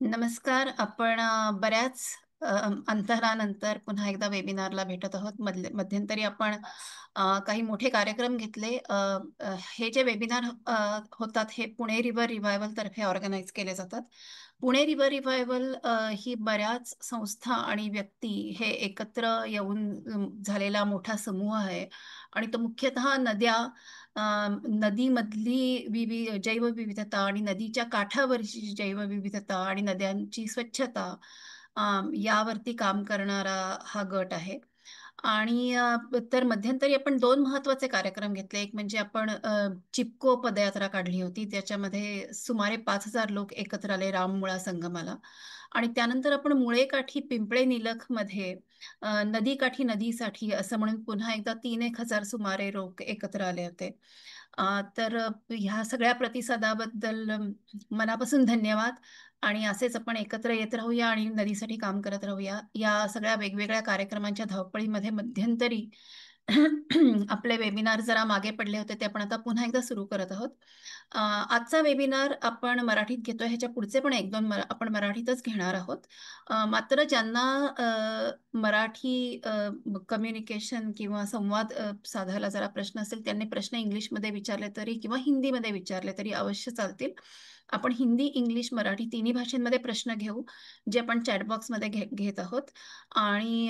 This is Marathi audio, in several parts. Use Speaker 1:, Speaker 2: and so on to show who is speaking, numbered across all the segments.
Speaker 1: नमस्कार. आपण बऱ्याच अंतरानंतर पुन्हा एकदा वेबिनारला भेटत आहोत. मध्यंतरी आपण काही मोठे कार्यक्रम घेतले. हे जे वेबिनार होतात हे पुणे रिव्हर रिव्हायवल तर्फे ऑर्गनाईज केले जातात. पुणे रिव्हर रिव्हायवल ही बऱ्याच संस्था आणि व्यक्ती हे एकत्र येऊन झालेला मोठा समूह आहे आणि तो मुख्यतः अ, नदीमधली जैवविविधता आणि नदीच्या काठावरची जैवविविधता आणि नद्यांची स्वच्छता यावरती काम करणारा हा गट आहे. आणि तर मध्यंतरी आपण 2 महत्त्वाचे कार्यक्रम घेतले. एक म्हणजे आपण चिपको पदयात्रा काढली होती. त्याच्यामध्ये सुमारे 5,000 लोक एकत्र आले राममुळा संगमाला. आणि त्यानंतर आपण मुळेकाठी पिंपळे निलखमध्ये नदीकाठी नदीसाठी असं म्हणून पुन्हा एकदा 3,000 सुमारे लोक एकत्र आले होते. तर ह्या सगळ्या प्रतिसादाबद्दल मनापासून धन्यवाद आणि असेच आपण एकत्र येत राहूया आणि नदीसाठी काम करत राहूया. या सगळ्या वेगवेगळ्या कार्यक्रमांच्या धावपळीमध्ये मध्यंतरी आपले वेबिनार जरा मागे पडले होते, ते आपण आता पुन्हा एकदा सुरू करत आहोत. आजचा वेबिनार आपण मराठीत घेतोय. ह्याच्या पुढचे पण 1-2 आपण मराठीतच घेणार आहोत. मात्र ज्यांना मराठी कम्युनिकेशन किंवा संवाद साधायला जरा प्रश्न असेल, त्यांनी प्रश्न इंग्लिशमध्ये विचारले तरी किंवा हिंदीमध्ये विचारले तरी अवश्य चालतील. आपण हिंदी, इंग्लिश, मराठी तिन्ही भाषेंमध्ये प्रश्न घेऊ, जे आपण चॅट बॉक्समध्ये घेत आहोत. आणि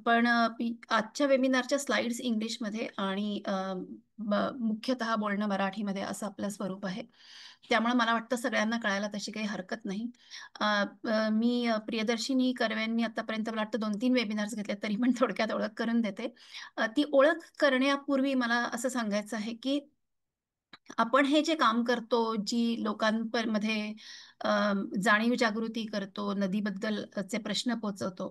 Speaker 1: पण आजच्या वेबिनारच्या स्लाइड्स इंग्लिशमध्ये आणि मुख्यतः बोलणं मराठीमध्ये असं आपलं स्वरूप आहे. त्यामुळे मला वाटतं सगळ्यांना कळायला तशी काही हरकत नाही. अ, मी प्रियदर्शिनी कर्वेंनी आतापर्यंत मला वाटतं 2-3 वेबिनार्स घेतले, तरी पण थोडक्यात ओळख करून देते. ती ओळख करण्यापूर्वी मला असं सांगायचं आहे, की आपण हे जे काम करतो, जी लोकांमध्ये जाणीव जागृती करतो, नदीबद्दलचे प्रश्न पोहोचवतो,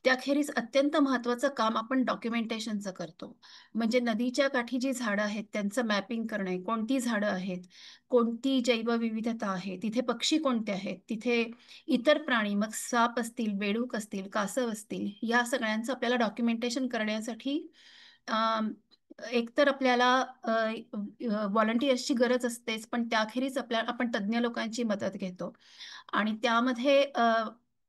Speaker 1: त्याखेरीज अत्यंत महत्त्वाचं काम आपण डॉक्युमेंटेशनचं करतो. म्हणजे नदीच्या काठी जी झाडं आहेत, त्यांचं मॅपिंग करणे, कोणती झाडं आहेत, कोणती जैवविविधता आहे, तिथे पक्षी कोणते आहेत, तिथे इतर प्राणी, मग साप असतील, बेडूक असतील, कासव असतील, या सगळ्यांचं आपल्याला डॉक्युमेंटेशन करण्यासाठी एकतर आपल्याला व्हॉलंटिअर्सची गरज असतेच, पण त्याखेरीज आपण तज्ञ लोकांची मदत घेतो. आणि त्यामध्ये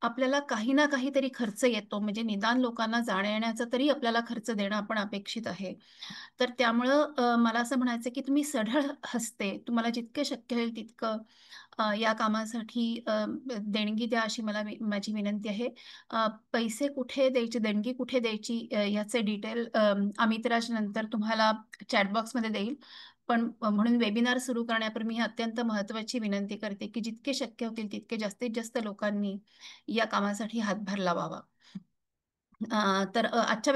Speaker 1: आपल्याला काही ना काहीतरी खर्च येतो. म्हणजे निदान लोकांना जाण्या-येण्याचा तरी आपल्याला खर्च देणं आपण अपेक्षित आहे. तर त्यामुळं मला असं म्हणायचं की तुम्ही सढळ हस्ते तुम्हाला जितकं शक्य होईल तितकं या कामासाठी देणगी द्या अशी माझी विनंती आहे. पैसे कुठे द्यायचे, देणगी कुठे द्यायची याचे डिटेल अमितराज नंतर तुम्हाला चॅट बॉक्समध्ये देईल. पण म्हणून वेबिनार सुरू करण्यापूर्वी ही अत्यंत महत्त्वाची विनंती करते, की जितके शक्य होतील तितके जास्तीत जास्त लोकांनी या कामासाठी हातभार लावावा. आजच्या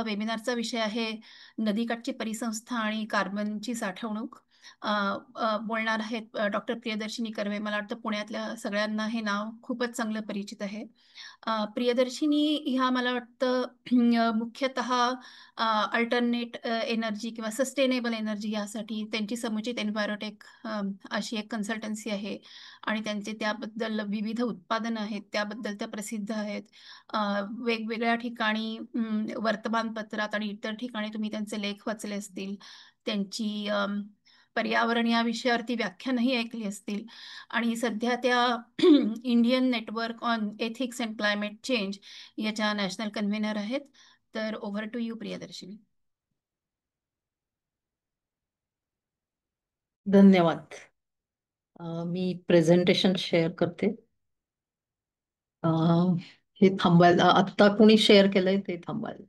Speaker 1: वेबिनारचा विषय आहे नदीकाठची परिसंस्था आणि कार्बनची साठवणूक. अ, अ, बोलणार आहेत डॉक्टर प्रियदर्शिनी कर्वे. मला वाटतं पुण्यातल्या सगळ्यांना हे नाव खूपच चांगलं परिचित आहे. प्रियदर्शिनी ह्या मला वाटतं मुख्यतः अल्टरनेट एनर्जी किंवा सस्टेनेबल एनर्जी यासाठी त्यांची समुचित एन्व्हायरोटेक अशी एक कन्सल्टन्सी आहे आणि त्यांचे त्याबद्दल विविध उत्पादनं आहेत, त्याबद्दल त्या प्रसिद्ध आहेत. अ, वेगवेगळ्या ठिकाणी वर्तमानपत्रात आणि इतर ठिकाणी तुम्ही त्यांचे लेख वाचले असतील. त्यांची पर्यावरण या विषयावरती व्याख्यानही ऐकली असतील आणि सध्या त्या Indian network on ethics and climate change याच्या नॅशनल कन्व्हेनर आहेत. तर ओव्हर टू यू प्रियदर्शिनी.
Speaker 2: धन्यवाद. मी प्रेझेंटेशन शेअर करते. अ, हे थांबवायला आत्ता कोणी शेअर केलंय ते थांबवायला.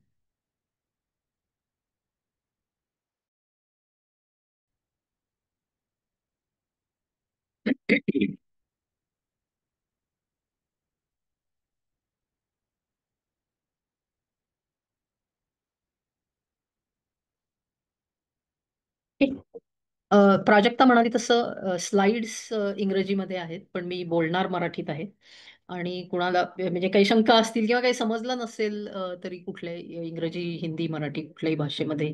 Speaker 2: प्राजक्ता म्हणाली तसं स्लाइड्स इंग्रजीमध्ये आहेत, पण मी बोलणार मराठीत आहे. आणि कुणाला म्हणजे काही शंका असतील किंवा काही समजलं नसेल तरी कुठल्याही इंग्रजी, हिंदी, मराठी कुठल्याही भाषेमध्ये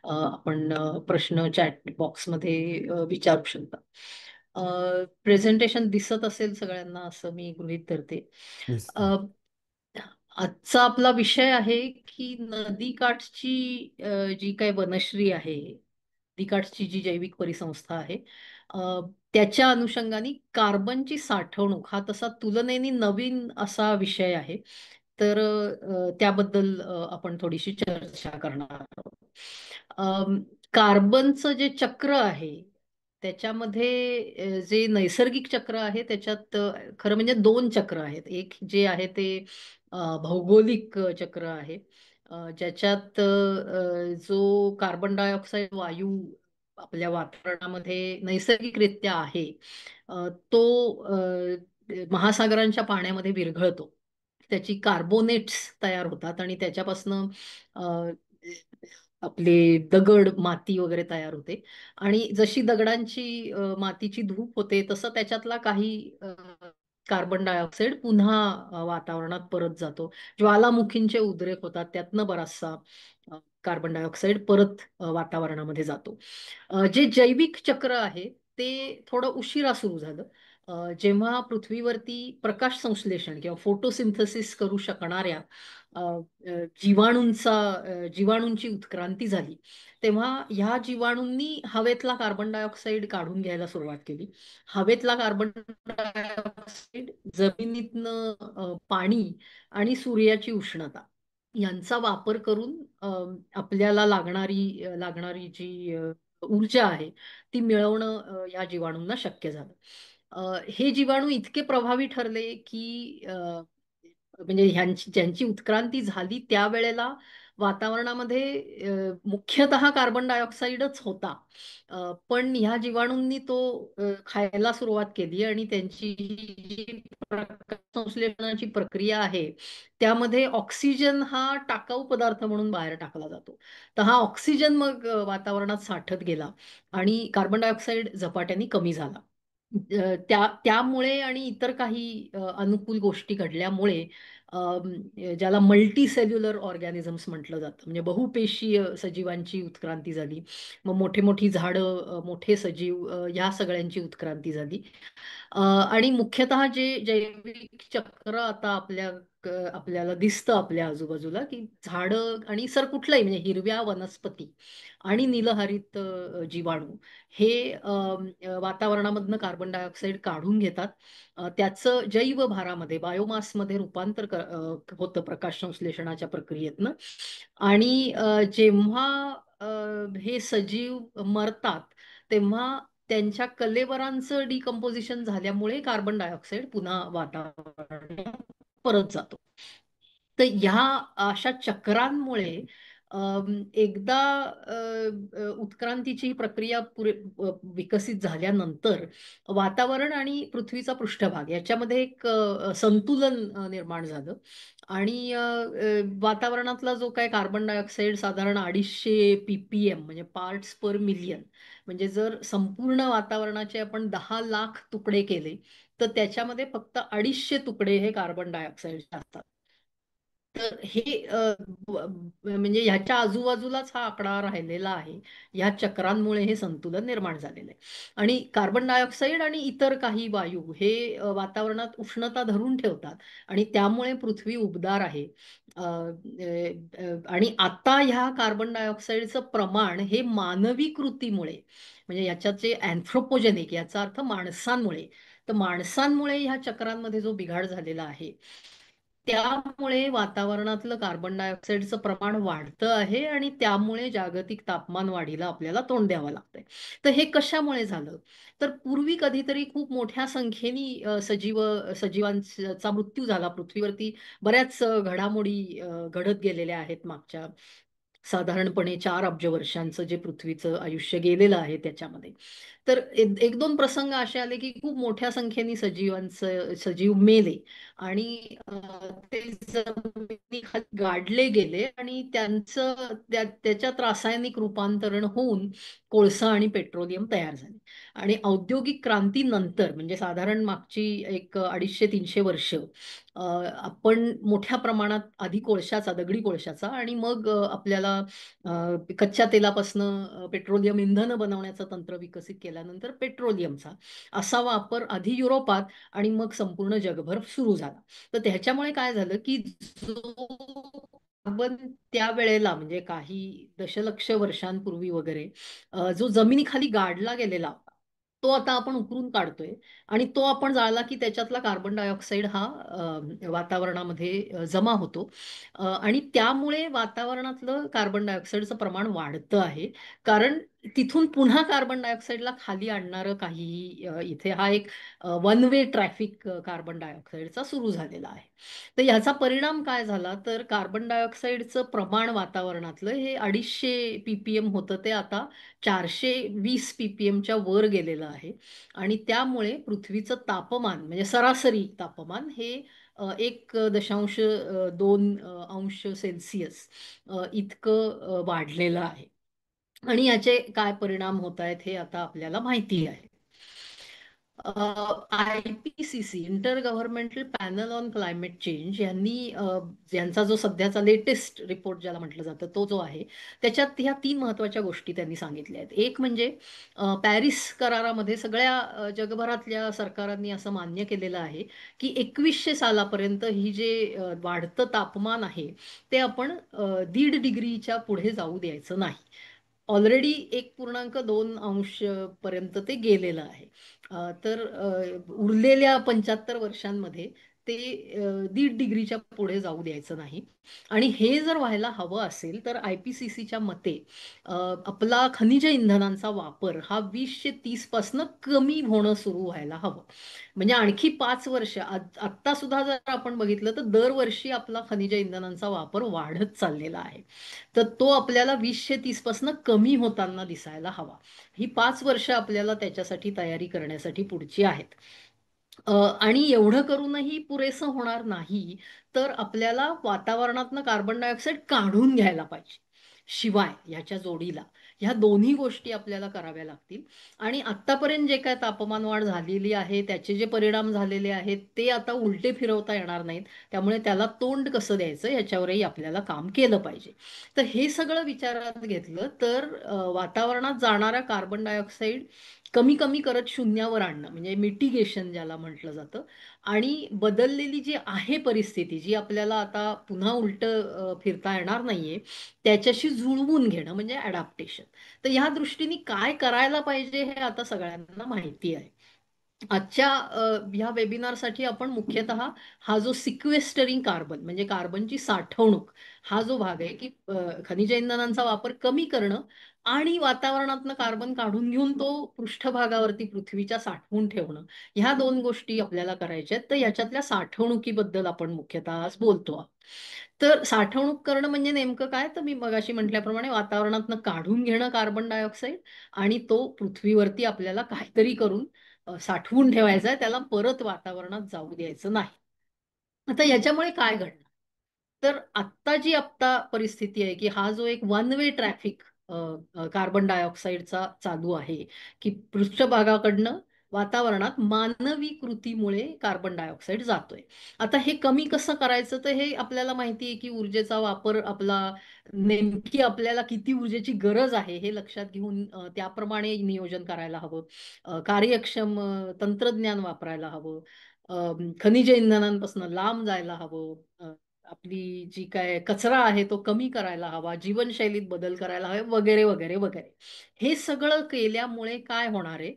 Speaker 2: आपण प्रश्न चॅट बॉक्समध्ये विचारू शकता. प्रेझेंटेशन दिसत असेल सगळ्यांना असं मी गृहीत धरते.
Speaker 3: दिसतंय.
Speaker 2: अ, आजचा आपला विषय आहे की नदीकाठची जी काही वनश्री आहे नदीकाठची जी जैविक परिसंस्था आहे, त्याच्या अनुषंगाने कार्बनची साठवणूक हा तसा तुलनेने नवीन असा विषय आहे. तर त्याबद्दल आपण थोडीशी चर्चा करणार आहोत. अम, कार्बनचं जे चक्र आहे त्याच्यामध्ये जे नैसर्गिक चक्र आहे त्याच्यात खरं म्हणजे दोन चक्र आहेत. एक जे आहे ते भौगोलिक चक्र आहे, ज्याच्यात जो कार्बन डायऑक्साईड वायू आपल्या वातावरणामध्ये नैसर्गिकरित्या आहे, तो महासागरांच्या पाण्यामध्ये विरघळतो. त्याची कार्बोनेट्स तयार होतात आणि त्याच्यापासनं आपले दगड, माती वगैरे तयार होते. आणि जशी दगडांची मातीची धूप होते तसं त्याच्यातला काही कार्बन डायऑक्साईड पुन्हा वातावरणात परत जातो. ज्वालामुखींचे उद्रेक होतात, त्यातनं बराचसा अ, कार्बन डायऑक्साईड परत वातावरणामध्ये जातो. जे जैविक चक्र आहे ते थोडं उशिरा सुरू झालं. जेव्हा पृथ्वीवरती प्रकाश संश्लेषण किंवा फोटोसिंथसिस करू शकणाऱ्या अ, जीवाणूंची उत्क्रांती झाली, तेव्हा ह्या जीवाणूंनी हवेतला कार्बन डायऑक्साईड काढून घ्यायला सुरुवात केली. हवेतला कार्बन डायऑक्साईड जमिनीतनं पाणी आणि सूर्याची उष्णता यांचा वापर करून आपल्याला लागणारी जी ऊर्जा आहे ती मिळवणं या जीवाणूंना शक्य झालं. हे जीवाणू इतके प्रभावी ठरले की म्हणजे ज्यांची उत्क्रांती झाली त्यावेळेला वातावरणामध्ये मुख्यतः कार्बन डायऑक्साईडच होता. पण ह्या जीवाणूंनी तो खायला सुरुवात केली आणि त्यांची जी प्रकाश संश्लेषणाची प्रक्रिया आहे त्यामध्ये ऑक्सिजन हा टाकाऊ पदार्थ म्हणून बाहेर टाकला जातो. तर हा ऑक्सिजन मग वातावरणात साठत गेला आणि कार्बन डायऑक्साईड झपाट्याने कमी झाला. त्यामुळे आणि इतर काही अनुकूल गोष्टी घडल्यामुळे ज्याला मल्टी सेल्युलर ऑर्गॅनिझम्स म्हटलं जातं, म्हणजे बहुपेशीय सजीवांची उत्क्रांती झाली. मग मोठे मोठी झाडं, मोठे सजीव, ह्या सगळ्यांची उत्क्रांती झाली. आणि मुख्यतः जे जैविक चक्र आता आपल्याला दिसतं आपल्या आजूबाजूला, की झाडं आणि सर कुठलंही म्हणजे हिरव्या वनस्पती आणि नीलहरित जीवाणू हे वातावरणामधनं कार्बन डायऑक्साईड काढून घेतात. त्याचं जैवभारामध्ये बायोमासमध्ये रूपांतर होतं प्रकाश संश्लेषणाच्या प्रक्रियेतनं. आणि जेव्हा अ, हे सजीव मरतात तेव्हा त्यांच्या कलेबरांचं डिकम्पोजिशन झाल्यामुळे कार्बन डायऑक्साईड पुन्हा वातावरणात परत जातो. तर ह्या अशा चक्रांमुळे एकदा अ, उत्क्रांतीची ही प्रक्रिया विकसित झाल्यानंतर वातावरण आणि पृथ्वीचा पृष्ठभाग याच्यामध्ये एक संतुलन निर्माण झालं. आणि वातावरणातला जो काय कार्बन डायऑक्साईड साधारण 250 ppm म्हणजे पार्ट्स पर मिलियन, म्हणजे जर संपूर्ण वातावरणाचे आपण 10 लाख तुकडे केले तर त्याच्यामध्ये फक्त 250 तुकडे हे कार्बन डायऑक्साईड असतात. तर हे म्हणजे ह्याच्या आजूबाजूलाच हा आकडा राहिलेला आहे. ह्या चक्रांमुळे हे संतुलन निर्माण झालेलं आहे. आणि कार्बन डायऑक्साईड आणि इतर काही वायू हे वातावरणात उष्णता धरून ठेवतात आणि त्यामुळे पृथ्वी उबदार आहे. आणि आता ह्या कार्बन डायऑक्साईडचं प्रमाण हे मानवी कृतीमुळे, म्हणजे याच्यात जे अँथ्रोपोजेनिक याचा अर्थ माणसांमुळे, तर माणसांमुळे ह्या चक्रांमध्ये जो बिघाड झालेला आहे त्यामुळे वातावरणातलं कार्बन डायऑक्साईडचं प्रमाण वाढतं आहे आणि त्यामुळे जागतिक तापमान वाढीला आपल्याला तोंड द्यावं लागतंय. तर हे कशामुळे झालं? तर पूर्वी कधीतरी खूप मोठ्या संख्येने सजीवांचा मृत्यू झाला पृथ्वीवरती. बऱ्याच घडामोडी घडत गेलेल्या आहेत मागच्या साधारणपणे 4 अब्ज वर्षांचं जे पृथ्वीचं आयुष्य गेलेलं आहे त्याच्यामध्ये. तर एक दोन प्रसंग असे आले की खूप मोठ्या संख्येने सजीव मेले आणि ते जमिनीखाली गाडले गेले आणि त्याच्यात रासायनिक रूपांतरण होऊन कोळसा आणि पेट्रोलियम तयार झाले. आणि औद्योगिक क्रांतीनंतर म्हणजे साधारण मागची एक 250-300 वर्ष आपण मोठ्या प्रमाणात आधी कोळशाचा, दगडी कोळशाचा आणि मग आपल्याला कच्च्या तेलापासनं पेट्रोलियम इंधन बनवण्याचं तंत्र विकसित केल्यानंतर पेट्रोलियमचा असा वापर आधी युरोपात आणि मग संपूर्ण जगभर सुरू झाला. तर त्याच्यामुळे काय झालं की जो कार्बन त्यावेळेला म्हणजे काही दशलक्ष वर्षांपूर्वी वगैरे जो जमिनीखाली गाडला गेलेला होता, तो आता आपण उकरून काढतोय आणि तो आपण जाळला की त्याच्यातला कार्बन डायऑक्साईड हा वातावरणामध्ये जमा होतो. आणि त्यामुळे वातावरणातलं कार्बन डायऑक्साईडचं प्रमाण वाढतं आहे. कारण तिथून पुन्हा कार्बन डायऑक्साईडला खाली आणणारं काही इथे हा एक वन वे ट्रॅफिक कार्बन डायऑक्साईडचा सुरू झालेला आहे. तर ह्याचा परिणाम काय झाला, तर कार्बन डायऑक्साईडचं प्रमाण वातावरणातलं हे 250 पीपीएम होतं, ते आता 420 पीपीएमच्या वर गेलेलं आहे. आणि त्यामुळे पृथ्वीचं तापमान म्हणजे सरासरी तापमान हे 1.2 अंश सेल्सिअस इतकं वाढलेलं आहे. आणि याचे काय परिणाम होत आहेत हे आता आपल्याला माहिती आहे. IPCC inter governmental panel on climate change यांनी यांचा जो सध्याचा लेटेस्ट रिपोर्ट ज्याला म्हटलं जातं तो जो आहे, त्याच्यात ह्या तीन महत्वाच्या गोष्टी त्यांनी सांगितल्या आहेत. एक म्हणजे पॅरिस करारामध्ये सगळ्या जगभरातल्या सरकारांनी असं मान्य केलेलं आहे की 2100 सालापर्यंत ही जे वाढतं तापमान आहे ते आपण 1.5 डिग्रीच्या पुढे जाऊ द्यायचं नाही. ऑलरेडी 1.2 अंश पर्यंत ते गेलेलं आहे. तर उरलेल्या 75 वर्षांमध्ये ते 1.5 डिग्रीच्या पुढे जाऊ द्यायचं नाही. आणि हे जर व्हायला हवं असेल तर IPCCच्या मते अ, आपला खनिज इंधनांचा वापर हा 2030 पासनं कमी होणं सुरू व्हायला हवं. म्हणजे आणखी 5 वर्ष आत्ता सुद्धा जर आपण बघितलं तर दरवर्षी आपला खनिज इंधनांचा वापर वाढत चाललेला आहे. तर तो आपल्याला 2030 पासून कमी होताना दिसायला हवा. ही 5 वर्ष आपल्याला त्याच्यासाठी तयारी करण्यासाठी पुढची आहेत. आणि एवढं करूनही पुरेसं होणार नाही, तर आपल्याला वातावरणातनं कार्बन डायऑक्साईड काढून घ्यायला पाहिजे. शिवाय ह्याच्या जोडीला ह्या दोन्ही गोष्टी आपल्याला कराव्या लागतील. आणि आत्तापर्यंत जे काय तापमान वाढ झालेली आहे त्याचे जे परिणाम झालेले आहेत ते आता उलटे फिरवता येणार नाहीत. त्यामुळे त्याला तोंड कसं द्यायचं याच्यावरही आपल्याला काम केलं पाहिजे. तर हे सगळं विचारात घेतलं तर वातावरणात जाणारा कार्बन डायऑक्साईड कमी कमी करत शून्यावर आणणं म्हणजे मिटिगेशन ज्याला म्हटलं जातं. आणि बदललेली जी आहे परिस्थिती जी आपल्याला आता पुन्हा उलट फिरता येणार नाहीये, त्याच्याशी जुळवून घेणं म्हणजे अडॅप्टेशन. तर ह्या दृष्टीने काय करायला पाहिजे हे आता सगळ्यांना माहिती आहे. आजच्या ह्या वेबिनारसाठी आपण मुख्यतः हा जो सिक्वेस्टरिंग कार्बन म्हणजे कार्बनची साठवणूक हा जो भाग आहे की खनिज इंधनांचा वापर कमी करणं आणि वातावरणातनं कार्बन काढून घेऊन तो पृष्ठभागावरती पृथ्वीच्या साठवून ठेवणं, ह्या दोन गोष्टी आपल्याला करायच्या आहेत. तर याच्यातल्या साठवणुकीबद्दल आपण मुख्यतः आज बोलतो आहोत. तर साठवणूक करणं म्हणजे नेमकं काय, तर मी मगाशी म्हटल्याप्रमाणे वातावरणातनं काढून घेणं कार्बन डायऑक्साईड आणि तो पृथ्वीवरती आपल्याला काहीतरी करून साठवून ठेवायचा आहे, त्याला परत वातावरणात जाऊ द्यायचं नाही. आता याच्यामुळे काय घडणार, तर आत्ता परिस्थिती आहे की हा जो एक वन वे ट्रॅफिक कार्बन डायऑक्साईडचा चालू आहे की पृष्ठभागाकडनं वातावरणात मानवी कृतीमुळे कार्बन डायऑक्साईड जातोय. आता हे कमी कसं करायचं, तर हे आपल्याला माहिती आहे की ऊर्जेचा वापर आपला नेमकी आपल्याला किती ऊर्जेची गरज आहे हे लक्षात घेऊन त्याप्रमाणे नियोजन करायला हवं. कार्यक्षम तंत्रज्ञान वापरायला हवं. खनिज इंधनांपासून लांब जायला हवं. आपली जी काय कचरा आहे तो कमी करायला हवा, जीवनशैलीत बदल करायला हवे, वगैरे वगैरे वगैरे. हे सगळं केल्यामुळे काय होणार आहे,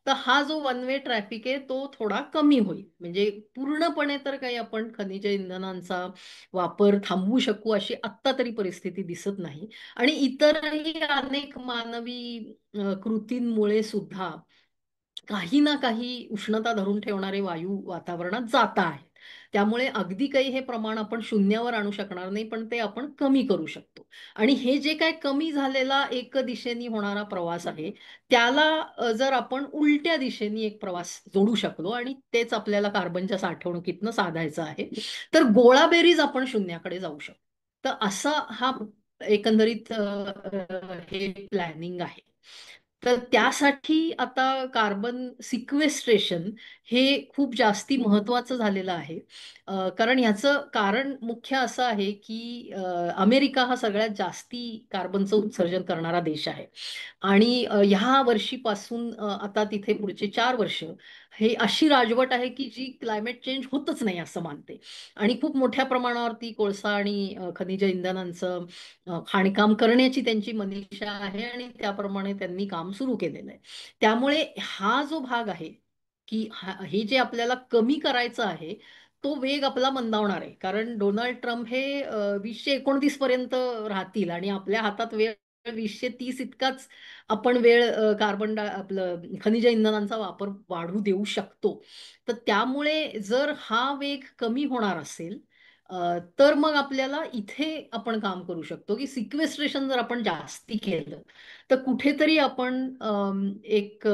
Speaker 2: तर हा जो वन वे ट्रॅफिक आहे तो थोडा कमी होईल. म्हणजे पूर्णपणे तर काही आपण खनिज इंधनांचा वापर थांबवू शकू अशी आत्ता तरी परिस्थिती दिसत नाही. आणि इतरही अनेक मानवी कृतींमुळे सुद्धा काही ना काही उष्णता धरून ठेवणारे वायू वातावरणात जात आहेत. त्यामुळे अगदी काही हे प्रमाण आपण शून्यावर आणू शकणार नाही, पण ते आपण कमी करू शकतो. आणि हे जे काय कमी झालेला एक दिशेने होणारा प्रवास आहे त्याला जर आपण उलट्या दिशेने एक प्रवास जोडू शकलो आणि तेच आपल्याला कार्बनच्या साठवणुकीतनं साधायचं आहे, तर गोळाबेरीज आपण शून्याकडे जाऊ शकतो. तर असा हा एकंदरीत हे प्लॅनिंग आहे. तर त्यासाठी आता कार्बन सिक्वेस्ट्रेशन हे खूप जास्ती महत्वाचं झालेलं आहे. कारण ह्याचं कारण मुख्य असं आहे की अमेरिका हा सगळ्यात जास्ती कार्बनचं उत्सर्जन करणारा देश आहे. आणि ह्या वर्षीपासून आता तिथे पुढचे 4 वर्ष हे अशी राजवट आहे की जी क्लायमेट चेंज होतच नाही असं मानते. आणि खूप मोठ्या प्रमाणावरती कोळसा आणि खनिज इंधनांचं खाणकाम करण्याची त्यांची मनीषा आहे आणि त्याप्रमाणे त्यांनी काम सुरू केलेलं आहे. त्यामुळे हा जो भाग आहे की हे जे आपल्याला कमी करायचं आहे तो वेग आपला मंदावणार आहे. कारण डोनाल्ड ट्रम्प हे 2029 पर्यंत राहतील आणि आपल्या हातात वेळ 2030 इतकाच आपण वेळ आपलं खनिज इंधनांचा वापर वाढू देऊ शकतो. तर त्यामुळे जर हा वेग कमी होणार असेल तर मग आपल्याला इथे आपण काम करू शकतो की सिक्वेस्ट्रेशन जर आपण जास्ती केलं तर कुठेतरी आपण एक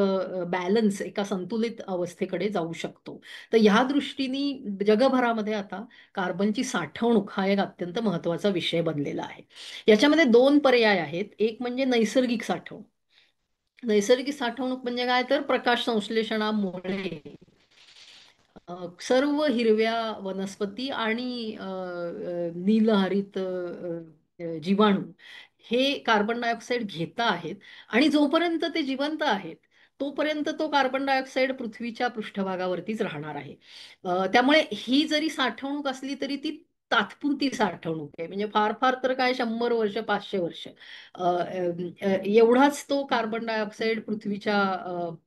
Speaker 2: बॅलन्स एका संतुलित अवस्थेकडे जाऊ शकतो. तर ह्या दृष्टीने जगभरामध्ये आता कार्बनची साठवणूक हा एक अत्यंत महत्वाचा विषय बनलेला आहे. याच्यामध्ये दोन पर्याय आहेत. एक म्हणजे नैसर्गिक साठवणूक. नैसर्गिक साठवणूक म्हणजे काय तर प्रकाश संश्लेषणामुळे सर्व हिरव्या वनस्पती आणि नीलहरित जीवाणू हे कार्बन डायऑक्साईड घेता आहेत आणि जोपर्यंत ते जिवंत आहेत तोपर्यंत तो कार्बन डायऑक्साईड पृथ्वीच्या पृष्ठभागावरतीच राहणार आहे. त्यामुळे ही जरी साठवणूक असली तरी ती तात्पुरती साठवणूक आहे. म्हणजे फार फार तर काय 100 वर्ष 500 वर्ष एवढाच तो कार्बन डायऑक्साईड पृथ्वीच्या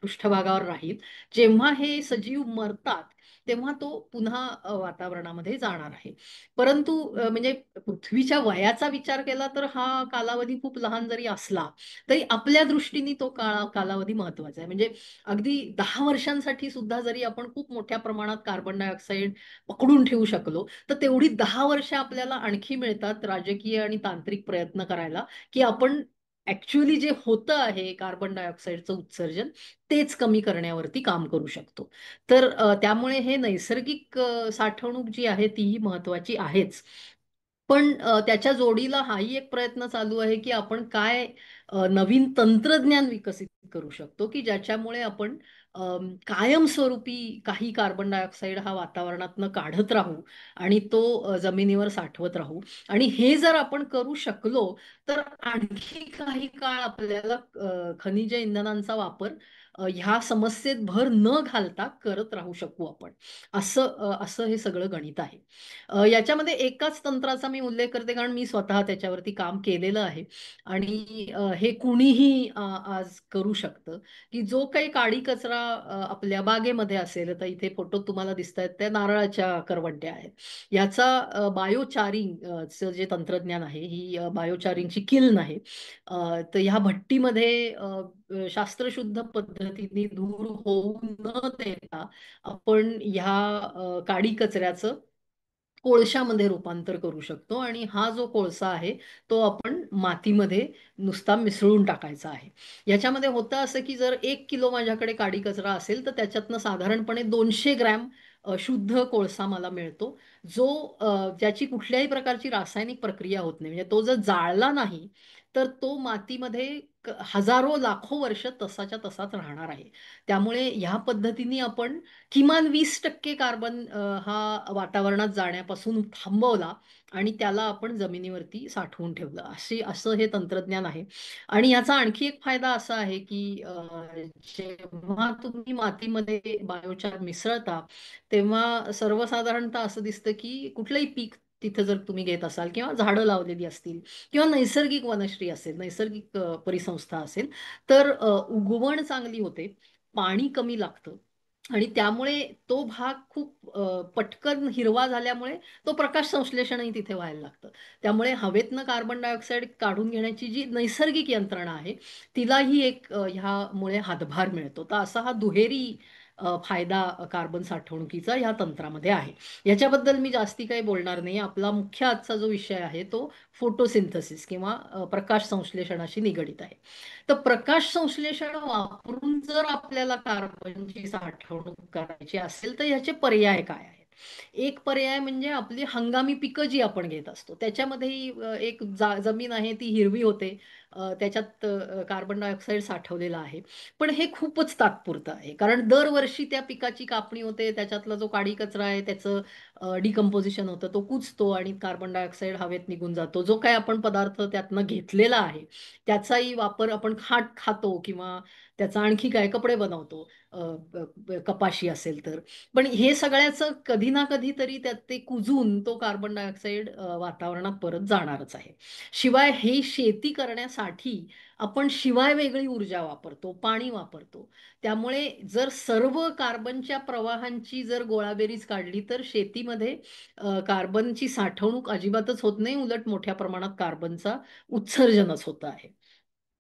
Speaker 2: पृष्ठभागावर राहील. जेव्हा हे सजीव मरतात तेव्हा तो पुन्हा वातावरणामध्ये जाणार आहे. परंतु म्हणजे पृथ्वीच्या वयाचा विचार केला तर हा कालावधी खूप लहान जरी असला तरी आपल्या दृष्टीने तो कालावधी महत्वाचा आहे. म्हणजे अगदी 10 वर्षांसाठी सुद्धा जरी आपण खूप मोठ्या प्रमाणात कार्बन डायऑक्साईड पकडून ठेवू शकलो तर तेवढी 10 वर्ष आपल्याला आणखी मिळतात राजकीय आणि तांत्रिक प्रयत्न करायला की आपण ऍक्च्युअली जे होतं आहे कार्बन डायऑक्साईडचं उत्सर्जन तेच कमी करण्यावरती काम करू शकतो. तर त्यामुळे हे नैसर्गिक साठवणूक जी आहे तीही महत्वाची आहेच. पण त्याच्या जोडीला हाही एक प्रयत्न चालू आहे की आपण काय नवीन तंत्रज्ञान विकसित करू शकतो की ज्याच्यामुळे आपण कायमस्वरूपी काही कार्बन डायऑक्साईड हा वातावरणातनं काढत राहू आणि तो जमिनीवर साठवत राहू. आणि हे जर आपण करू शकलो तर आणखी काही काळ आपल्याला खनिज इंधनांचा वापर ह्या समस्येत भर न घालता करत राहू शकू आपण. असं हे सगळं गणित आहे. याच्यामध्ये एकाच तंत्राचा मी उल्लेख करते कारण मी स्वतः त्याच्यावरती काम केलेलं आहे. आणि हे कुणीही आज करू शकतं की जो काही काडी कचरा आपल्या बागेमध्ये असेल तर इथे फोटो तुम्हाला दिसत आहेत त्या नारळाच्या करवंट्या आहेत. याचा बायोचारिंग चं जे तंत्रज्ञान आहे ही बायोचारिंगची किल्न आहे. तर ह्या भट्टीमध्ये शास्त्रशुद्ध पद्धतीने धूर होऊ न देता आपण ह्या काडी कचऱ्याचं कोळशामध्ये रूपांतर करू शकतो आणि हा जो कोळसा आहे तो आपण मातीमध्ये नुसता मिसळून टाकायचा आहे. याच्यामध्ये होतं असं की जर 1 किलो माझ्याकडे काडी कचरा असेल तर त्याच्यातनं साधारणपणे 200 ग्रॅम शुद्ध कोळसा मला मिळतो. जो ज्याची कुठल्याही प्रकारची रासायनिक प्रक्रिया होत नाही. म्हणजे तो जर जाळला नाही तर तो मातीमध्ये हजारो लाखो वर्ष तसाच्या तसाच राहणार आहे. त्यामुळे ह्या पद्धतीने आपण किमान 20% कार्बन हा वातावरणात जाण्यापासून थांबवला आणि त्याला आपण जमिनीवरती साठवून ठेवलं. असं हे तंत्रज्ञान आहे. आणि याचा आणखी एक फायदा असा आहे की जेव्हा तुम्ही मातीमध्ये बायोचार मिसळता तेव्हा सर्वसाधारणतः असं दिसतं की कुठलंही पीक तिथं जर तुम्ही घेत असाल किंवा झाडं लावलेली असतील किंवा नैसर्गिक वनश्री असेल नैसर्गिक परिसंस्था असेल तर उगवण चांगली होते, पाणी कमी लागतं आणि त्यामुळे तो भाग खूप पटकन हिरवा झाल्यामुळे तो प्रकाश संश्लेषणही तिथे व्हायला लागतं. त्यामुळे हवेतनं कार्बन डायऑक्साईड काढून घेण्याची जी नैसर्गिक यंत्रणा आहे तिलाही एक ह्यामुळे हातभार मिळतो. तर असा हा दुहेरी फायदा कार्बन साठवणुकीचा ह्या तंत्रामध्ये आहे. याच्याबद्दल मी जास्ती काही बोलणार नाही. आपला मुख्य आजचा जो विषय आहे तो फोटोसिंथसिस किंवा प्रकाश संश्लेषणाशी निगडित आहे. तर प्रकाश संश्लेषण वापरून जर आपल्याला कार्बनची साठवणूक करायची असेल तर याचे पर्याय काय आहेत? एक पर्याय म्हणजे आपली हंगामी पिकं जी आपण घेत असतो त्याच्यामध्येही एक जमीन आहे ती हिरवी होते. त्याच्यात कार्बन डायऑक्साईड साठवलेला आहे. पण हे खूपच तात्पुरतं आहे, कारण दरवर्षी त्या पिकाची कापणी होते, त्याच्यातला जो काडी कचरा आहे त्याचं डिकम्पोजिशन होतं, तो कुजतो आणि कार्बन डायऑक्साईड हवेत निघून जातो. जो काही आपण पदार्थ त्यातनं घेतलेला आहे त्याचाही वापर आपण खातो किंवा त्याचा आणखी काय कपडे बनवतो, कपाशी असेल तर. पण हे सगळ्याचं कधी ना कधी तरी त्यात ते कुजून तो कार्बन डायऑक्साईड वातावरणात परत जाणारच आहे. शिवाय हे शेती करण्यासाठी आपण शिवाय वेगळी ऊर्जा वापरतो, पाणी वापरतो. त्यामुळे जर सर्व कार्बनच्या प्रवाहांची जर गोळाबेरीज काढली तर शेतीमध्ये कार्बनची साठवणूक अजिबातच होत नाही, उलट मोठ्या प्रमाणात कार्बनचा उत्सर्जनच होत आहे.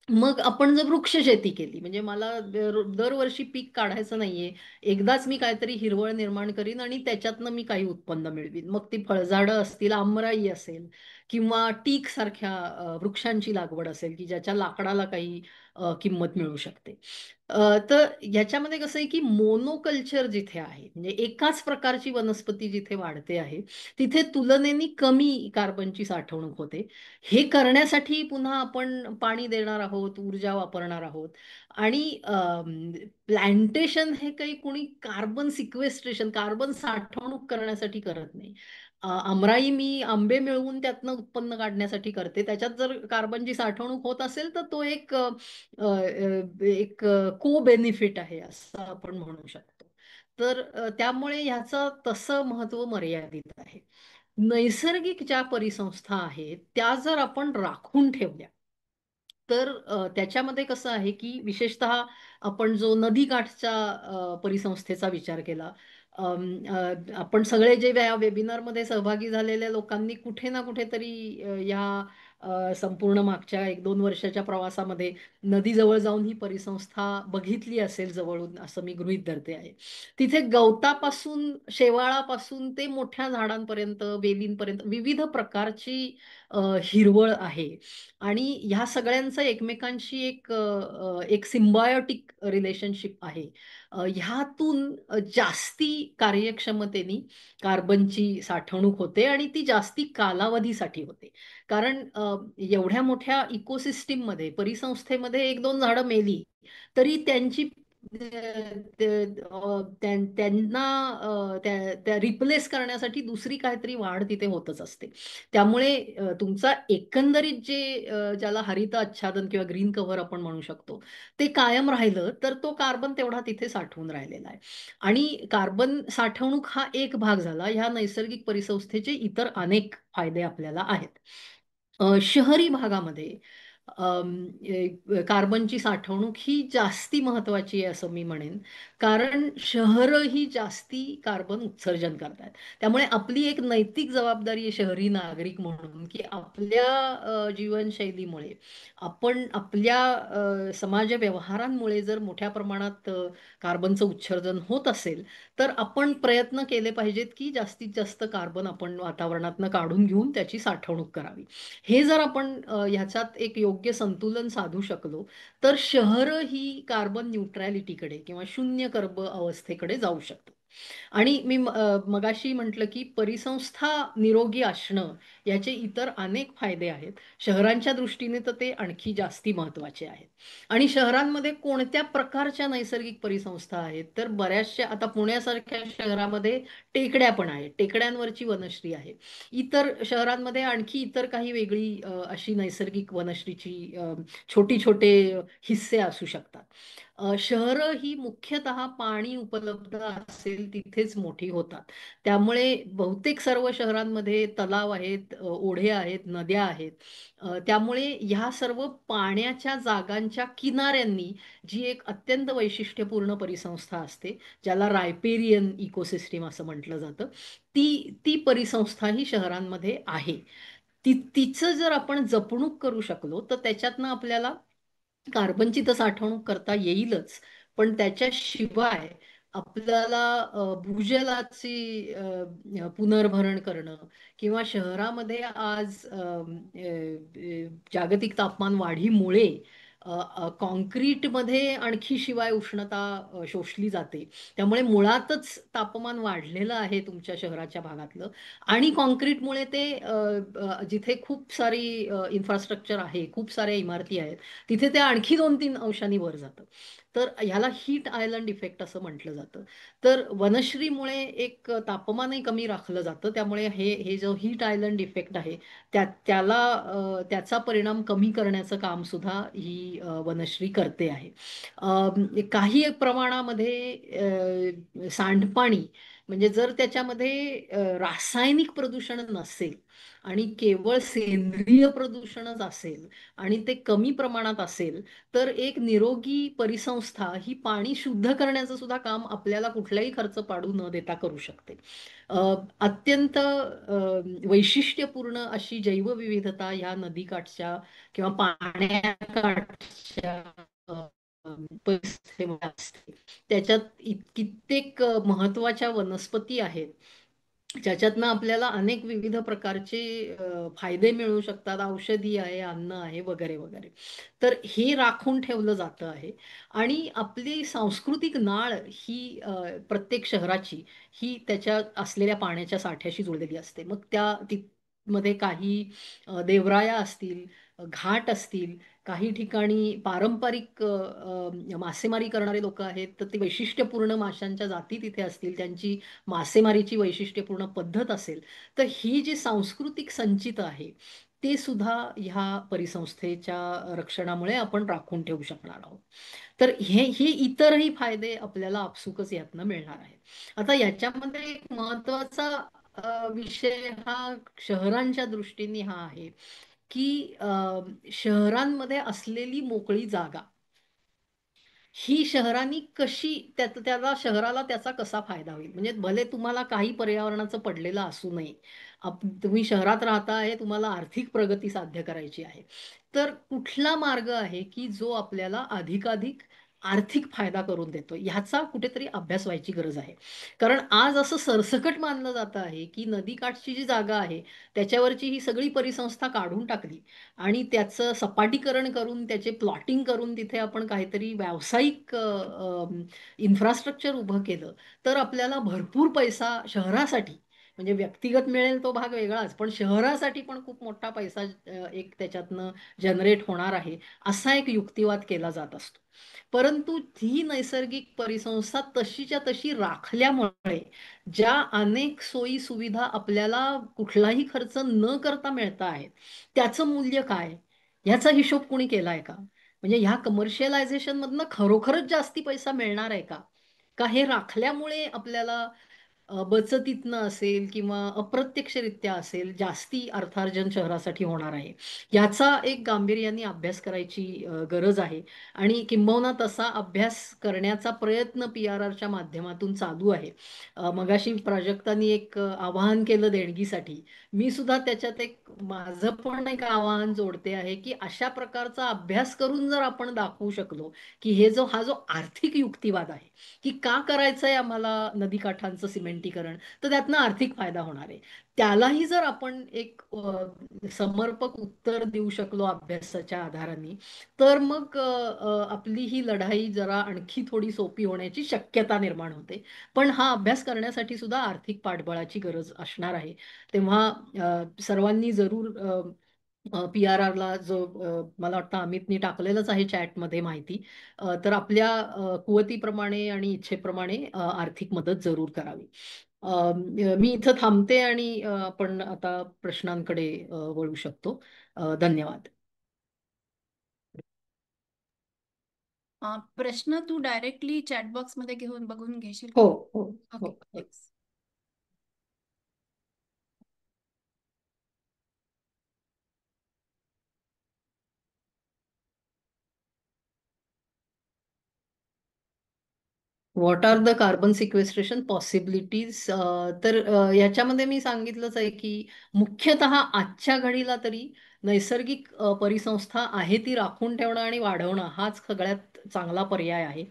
Speaker 2: मग आपण जर वृक्ष शेती केली, म्हणजे मला दरवर्षी पीक काढायचं नाहीये, एकदाच मी काहीतरी हिरवळ निर्माण करीन आणि त्याच्यातनं मी काही उत्पन्न मिळवीन. मग ती फळझाडं असतील, आमराई असेल किंवा टीक सारख्या वृक्षांची लागवड असेल, की ज्याच्या लाकडाला काही किंमत मिळू शकते. तर ह्याच्यामध्ये कसं आहे, की मोनोकल्चर जिथे आहे, म्हणजे एकाच प्रकारची वनस्पती जिथे वाढते आहे, तिथे तुलनेने कमी कार्बनची साठवणूक होते. हे करण्यासाठी पुन्हा आपण पाणी देणार आहोत, ऊर्जा वापरणार आहोत आणि प्लांटेशन हे काही कोणी कार्बन सिक्वेस्ट्रेशन, कार्बन साठवणूक करण्यासाठी करत नाही. आमराई मी आंबे मिळवून त्यातनं उत्पन्न काढण्यासाठी करते. त्याच्यात जर कार्बनची साठवणूक होत असेल तर तो एक को बेनिफिट आहे असं आपण म्हणू शकतो. तर त्यामुळे ह्याचं तसं महत्व मर्यादित आहे. नैसर्गिक ज्या परिसंस्था आहेत त्या जर आपण राखून ठेवल्या तर त्याच्यामध्ये कसं आहे की विशेषतः आपण जो नदीकाठच्या परिसंस्थेचा विचार केला, आपण सगळे जे या वेबिनारमध्ये सहभागी झालेल्या लोकांनी कुठे ना कुठेतरी या संपूर्ण मागच्या 1-2 वर्षाच्या प्रवासामध्ये नदीजवळ जाऊन ही परिसंस्था बघितली असेल जवळून, असं मी गृहीत धरते आहे. तिथे गवतापासून, शेवाळापासून ते मोठ्या झाडांपर्यंत, वेलींपर्यंत विविध प्रकारची हिरवळ आहे आणि ह्या सगळ्यांचं एकमेकांशी एक सिम्बायोटिक रिलेशनशिप आहे. ह्यातून जास्ती कार्यक्षमतेने कार्बनची साठवणूक होते आणि ती जास्ती कालावधीसाठी होते. कारण एवढ्या मोठ्या इकोसिस्टीममध्ये, परिसंस्थेमध्ये 1-2 झाडं मेली तरी त्यांची त्यांना त्या रिप्लेस करण्यासाठी दुसरी काहीतरी वाढ तिथे होतच असते. त्यामुळे तुमचा एकंदरीत जे ज्याला हरित आच्छादन किंवा ग्रीन कव्हर आपण म्हणू शकतो, ते कायम राहिलं तर तो कार्बन तेवढा तिथे साठवून राहिलेला आहे. आणि कार्बन साठवणूक हा एक भाग झाला. ह्या नैसर्गिक परिसंस्थेचे इतर अनेक फायदे आपल्याला आहेत. शहरी भागामध्ये कार्बनची साठवणूक ही जास्ती महत्वाची आहे असं मी म्हणेन. कारण शहरं ही जास्ती कार्बन उत्सर्जन करतात. त्यामुळे आपली एक नैतिक जबाबदारी आहे शहरी नागरिक म्हणून, की आपल्या जीवनशैलीमुळे आपण आपल्या समाज व्यवहारांमुळे जर मोठ्या प्रमाणात कार्बनचं उत्सर्जन होत असेल, तर आपण प्रयत्न केले पाहिजेत, की जास्तीत जास्त कार्बन आपण वातावरणातनं काढून घेऊन त्याची साठवणूक करावी. हे जर आपण ह्याच्यात एक योग्य संतुलन साधू शकलो, तर शहरं ही कार्बन न्यूट्रॅलिटीकडे किंवा शून्य कर्ब अवस्थेकडे जाऊ शकतात. आणि मी मगाशी म्हटलं, की परिसंस्था निरोगी असणं याचे इतर अनेक फायदे आहेत. शहरांच्या दृष्टीने तर ते आणखी जास्ती महत्त्वाचे आहेत. आणि शहरांमध्ये कोणत्या प्रकारच्या नैसर्गिक परिसंस्था आहेत, तर बऱ्याचशा आता पुण्यासारख्या शहरामध्ये टेकड्या पण आहेत. टेकड्यांवरची वनश्री आहे. इतर शहरांमध्ये आणखी इतर काही वेगळी अशी नैसर्गिक वनश्रीची छोटे-छोटे हिस्से असू शकतात. शहरं ही मुख्यतः पाणी उपलब्ध असेल तिथेच मोठी होतात. त्यामुळे बहुतेक सर्व शहरांमध्ये तलाव आहेत, ओढे आहेत, नद्या आहेत. त्यामुळे ह्या सर्व पाण्याच्या जागांच्या किनाऱ्यांनी जी एक अत्यंत वैशिष्ट्यपूर्ण परिसंस्था असते, ज्याला रायपेरियन इकोसिस्टीम असं म्हटलं जातं, ती परिसंस्था ही शहरांमध्ये आहे. तिचं जर आपण जपणूक करू शकलो, तर त्याच्यातनं आपल्याला कार्बनची तर साठवणूक करता येईलच, पण त्याच्याशिवाय आपल्याला भूजलाची पुनर्भरण करणं किंवा शहरामध्ये आज जागतिक तापमान वाढीमुळे कॉन्क्रीटमध्ये आणखी शिवाय उष्णता शोषली जाते. त्यामुळे मुळातच तापमान वाढलेलं आहे तुमच्या शहराच्या भागातलं. आणि कॉन्क्रीटमुळे ते जिथे खूप सारी इन्फ्रास्ट्रक्चर आहे, खूप साऱ्या इमारती आहेत, तिथे ते आणखी 2-3 अंशांनी वर जातं. तर ह्याला हीट आयलंड इफेक्ट असं म्हटलं जातं. तर वनश्रीमुळे एक तापमानही कमी राखलं जातं. त्यामुळे हे जो हीट आयलंड इफेक्ट आहे, त्याचा परिणाम कमी करण्याचं काम सुद्धा ही वनश्री करते आहे. काही प्रमाणामध्ये सांडपाणी, म्हणजे जर त्याच्यामध्ये रासायनिक प्रदूषण नसेल आणि केवळ सेंद्रिय प्रदूषणच असेल आणि ते कमी प्रमाणात असेल, तर एक निरोगी परिसंस्था ही पाणी शुद्ध करण्याचं सुद्धा काम आपल्याला कुठलाही खर्च पाडू न देता करू शकते. अत्यंत वैशिष्ट्यपूर्ण अशी जैवविविधता ह्या नदीकाठच्या किंवा पाण्याकाठच्या अ, परिसंस्थेमध्ये असते. त्याच्यात कित्येक महत्वाच्या वनस्पती आहेत, ज्याच्यातनं आपल्याला अनेक विविध प्रकारचे फायदे मिळू शकतात. औषधी आहे, अन्न आहे, वगैरे वगैरे. तर हे राखून ठेवलं जातं आहे. आणि आपली सांस्कृतिक नाळ ही प्रत्येक शहराची ही त्याच्या असलेल्या पाण्याच्या साठ्याशी जुळलेली असते. मग मध्ये काही देवराया असतील, घाट असतील, काही ठिकाणी पारंपरिक मासेमारी करणारे लोक आहेत, तर ती वैशिष्ट्यपूर्ण माशांच्या जाती तिथे असतील, त्यांची मासेमारीची वैशिष्ट्यपूर्ण पद्धत असेल, तर ही जी सांस्कृतिक संचित आहे, ते सुद्धा ह्या परिसंस्थेच्या रक्षणामुळे आपण राखून ठेवू शकणार आहोत. तर हे इतरही फायदे आपल्याला आपसुकच यातनं मिळणार आहेत. आता याच्यामध्ये एक महत्वाचा विषय हा शहरांच्या दृष्टीने हा आहे, की शहरांमध्ये असलेली मोकळी जागा ही शहरांनी कशी शहराला त्याचा कसा फायदा होईल. म्हणजे भले तुम्हाला काही पर्यावरणाचं पडलेलं असू नये, तुम्ही शहरात राहता आहे, तुम्हाला आर्थिक प्रगती साध्य करायची आहे, तर कुठला मार्ग आहे की जो आपल्याला अधिकाधिक आर्थिक फायदा करून देतो, ह्याचा कुठेतरी अभ्यास व्हायची गरज आहे. कारण आज असं सरसकट मानलं जातं आहे की नदीकाठची जी जागा आहे त्याच्यावरची ही सगळी परिसंस्था काढून टाकली आणि त्याचं सपाटीकरण करून त्याचे प्लॉटिंग करून तिथे आपण काहीतरी व्यावसायिक इन्फ्रास्ट्रक्चर उभं केलं, तर आपल्याला भरपूर पैसा शहरासाठी, म्हणजे व्यक्तिगत मिळेल तो भाग वेगळाच, पण शहरासाठी पण खूप मोठा पैसा एक त्याच्यातनं जनरेट होणार आहे, असा एक युक्तिवाद केला जात असतो. परंतु ही नैसर्गिक परिसंस्था तशीच्या तशी राखल्यामुळे ज्या अनेक सोयी सुविधा आपल्याला कुठलाही खर्च न करता मिळता आहेत, त्याचं मूल्य काय, ह्याचा हिशोब कुणी केलाय का? म्हणजे ह्या कमर्शियलायझेशन मधनं खरोखरच जास्ती पैसा मिळणार आहे का? का हे राखल्यामुळे आपल्याला बचतीतनं असेल किंवा अप्रत्यक्षरित्या असेल जास्ती अर्थार्जन शहरासाठी होणार आहे, याचा एक गांभीर्याने अभ्यास करायची गरज आहे. आणि किंबहुना तसा अभ्यास करण्याचा प्रयत्न PRRच्या माध्यमातून चालू आहे. मगाशी प्राजक्तांनी एक आवाहन केलं देणगीसाठी, मी सुद्धा त्याच्यात एक माझं पण एक आवाहन जोडते आहे की अशा प्रकारचा अभ्यास करून जर आपण दाखवू शकलो की हा जो आर्थिक युक्तिवाद आहे की का करायचंय आम्हाला नदीकाठांचं सिमेंटीकरण, तर त्यातनं आर्थिक फायदा होणार आहे, त्यालाही जर आपण एक समर्पक उत्तर देऊ शकलो अभ्यासाच्या आधाराने, तर मग आपली ही लढाई जरा आणखी थोडी सोपी होण्याची शक्यता निर्माण होते. पण हा अभ्यास करण्यासाठी सुद्धा आर्थिक पाठबळाची गरज असणार आहे. तेव्हा सर्वांनी जरूर PRRला जो मला वाटतं अमितनी टाकलेलंच आहे चॅटमध्ये माहिती, तर आपल्या कुवतीप्रमाणे आणि इच्छेप्रमाणे आर्थिक मदत जरूर करावी. मी इथं थांबते आणि आपण आता प्रश्नांकडे वळू शकतो. धन्यवाद.
Speaker 1: प्रश्न तू डायरेक्टली चॅटबॉक्स मध्ये घेऊन बघून घेशील
Speaker 2: हो,
Speaker 1: का?
Speaker 2: हो,
Speaker 1: ओके,
Speaker 2: हो.
Speaker 1: Thanks.
Speaker 2: What are the carbon sequestration possibilities? तर याच्यामध्ये मी सांगितलंच आहे की मुख्यतः आजच्या घडीला तरी नैसर्गिक परिसंस्था आहे ती राखून ठेवणं आणि वाढवणं हाच सगळ्यात चांगला पर्याय आहे.